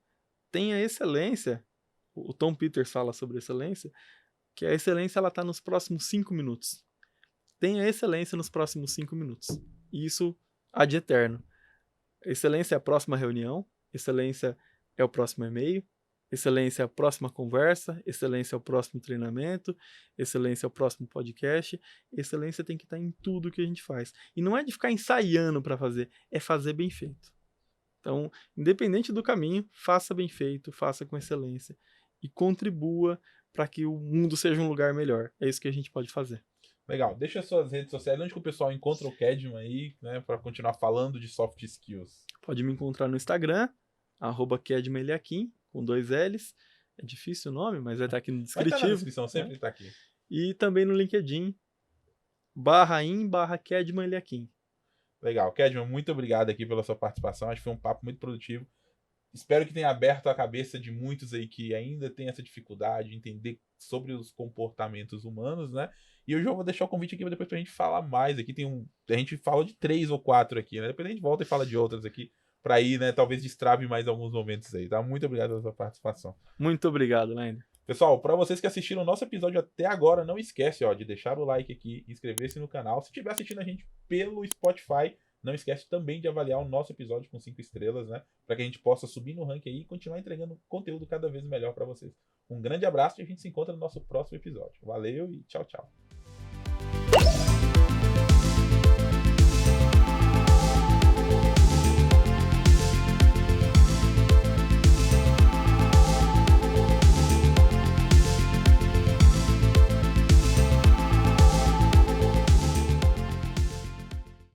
tenha excelência. O Tom Peters fala sobre excelência, que a excelência ela está nos próximos 5 minutos. Tenha excelência nos próximos 5 minutos. E isso ad eterno. Excelência é a próxima reunião, excelência é o próximo e-mail, excelência é a próxima conversa, excelência é o próximo treinamento, excelência é o próximo podcast. Excelência tem que estar em tudo que a gente faz. E não é de ficar ensaiando para fazer, é fazer bem feito. Então, independente do caminho, faça bem feito, faça com excelência e contribua para que o mundo seja um lugar melhor. É isso que a gente pode fazer. Legal. Deixa suas redes sociais, onde que o pessoal encontra o Kedman aí, né, para continuar falando de soft skills. Pode me encontrar no Instagram, @kedmeliakim, com 2 L's. É difícil o nome, mas vai estar aqui no Vai estar na descritivo. descrição, Né? sempre tá aqui. E também no LinkedIn, /in/kedmeliakim. Legal. Kedman, muito obrigado aqui pela sua participação. Acho que foi um papo muito produtivo. Espero que tenha aberto a cabeça de muitos aí que ainda tem essa dificuldade de entender sobre os comportamentos humanos, né? E eu já vou deixar o convite aqui depois pra gente falar mais aqui. A gente fala de 3 ou 4 aqui, né? Depois a gente volta e fala de outras aqui pra ir, né? Talvez destrave mais alguns momentos aí, tá? Muito obrigado pela sua participação. Muito obrigado, Lander. Pessoal, para vocês que assistiram o nosso episódio até agora, não esquece, ó, de deixar o like aqui, inscrever-se no canal. Se estiver assistindo a gente pelo Spotify, não esquece também de avaliar o nosso episódio com 5 estrelas, né? Para que a gente possa subir no ranking aí e continuar entregando conteúdo cada vez melhor para vocês. Um grande abraço e a gente se encontra no nosso próximo episódio. Valeu e tchau, tchau.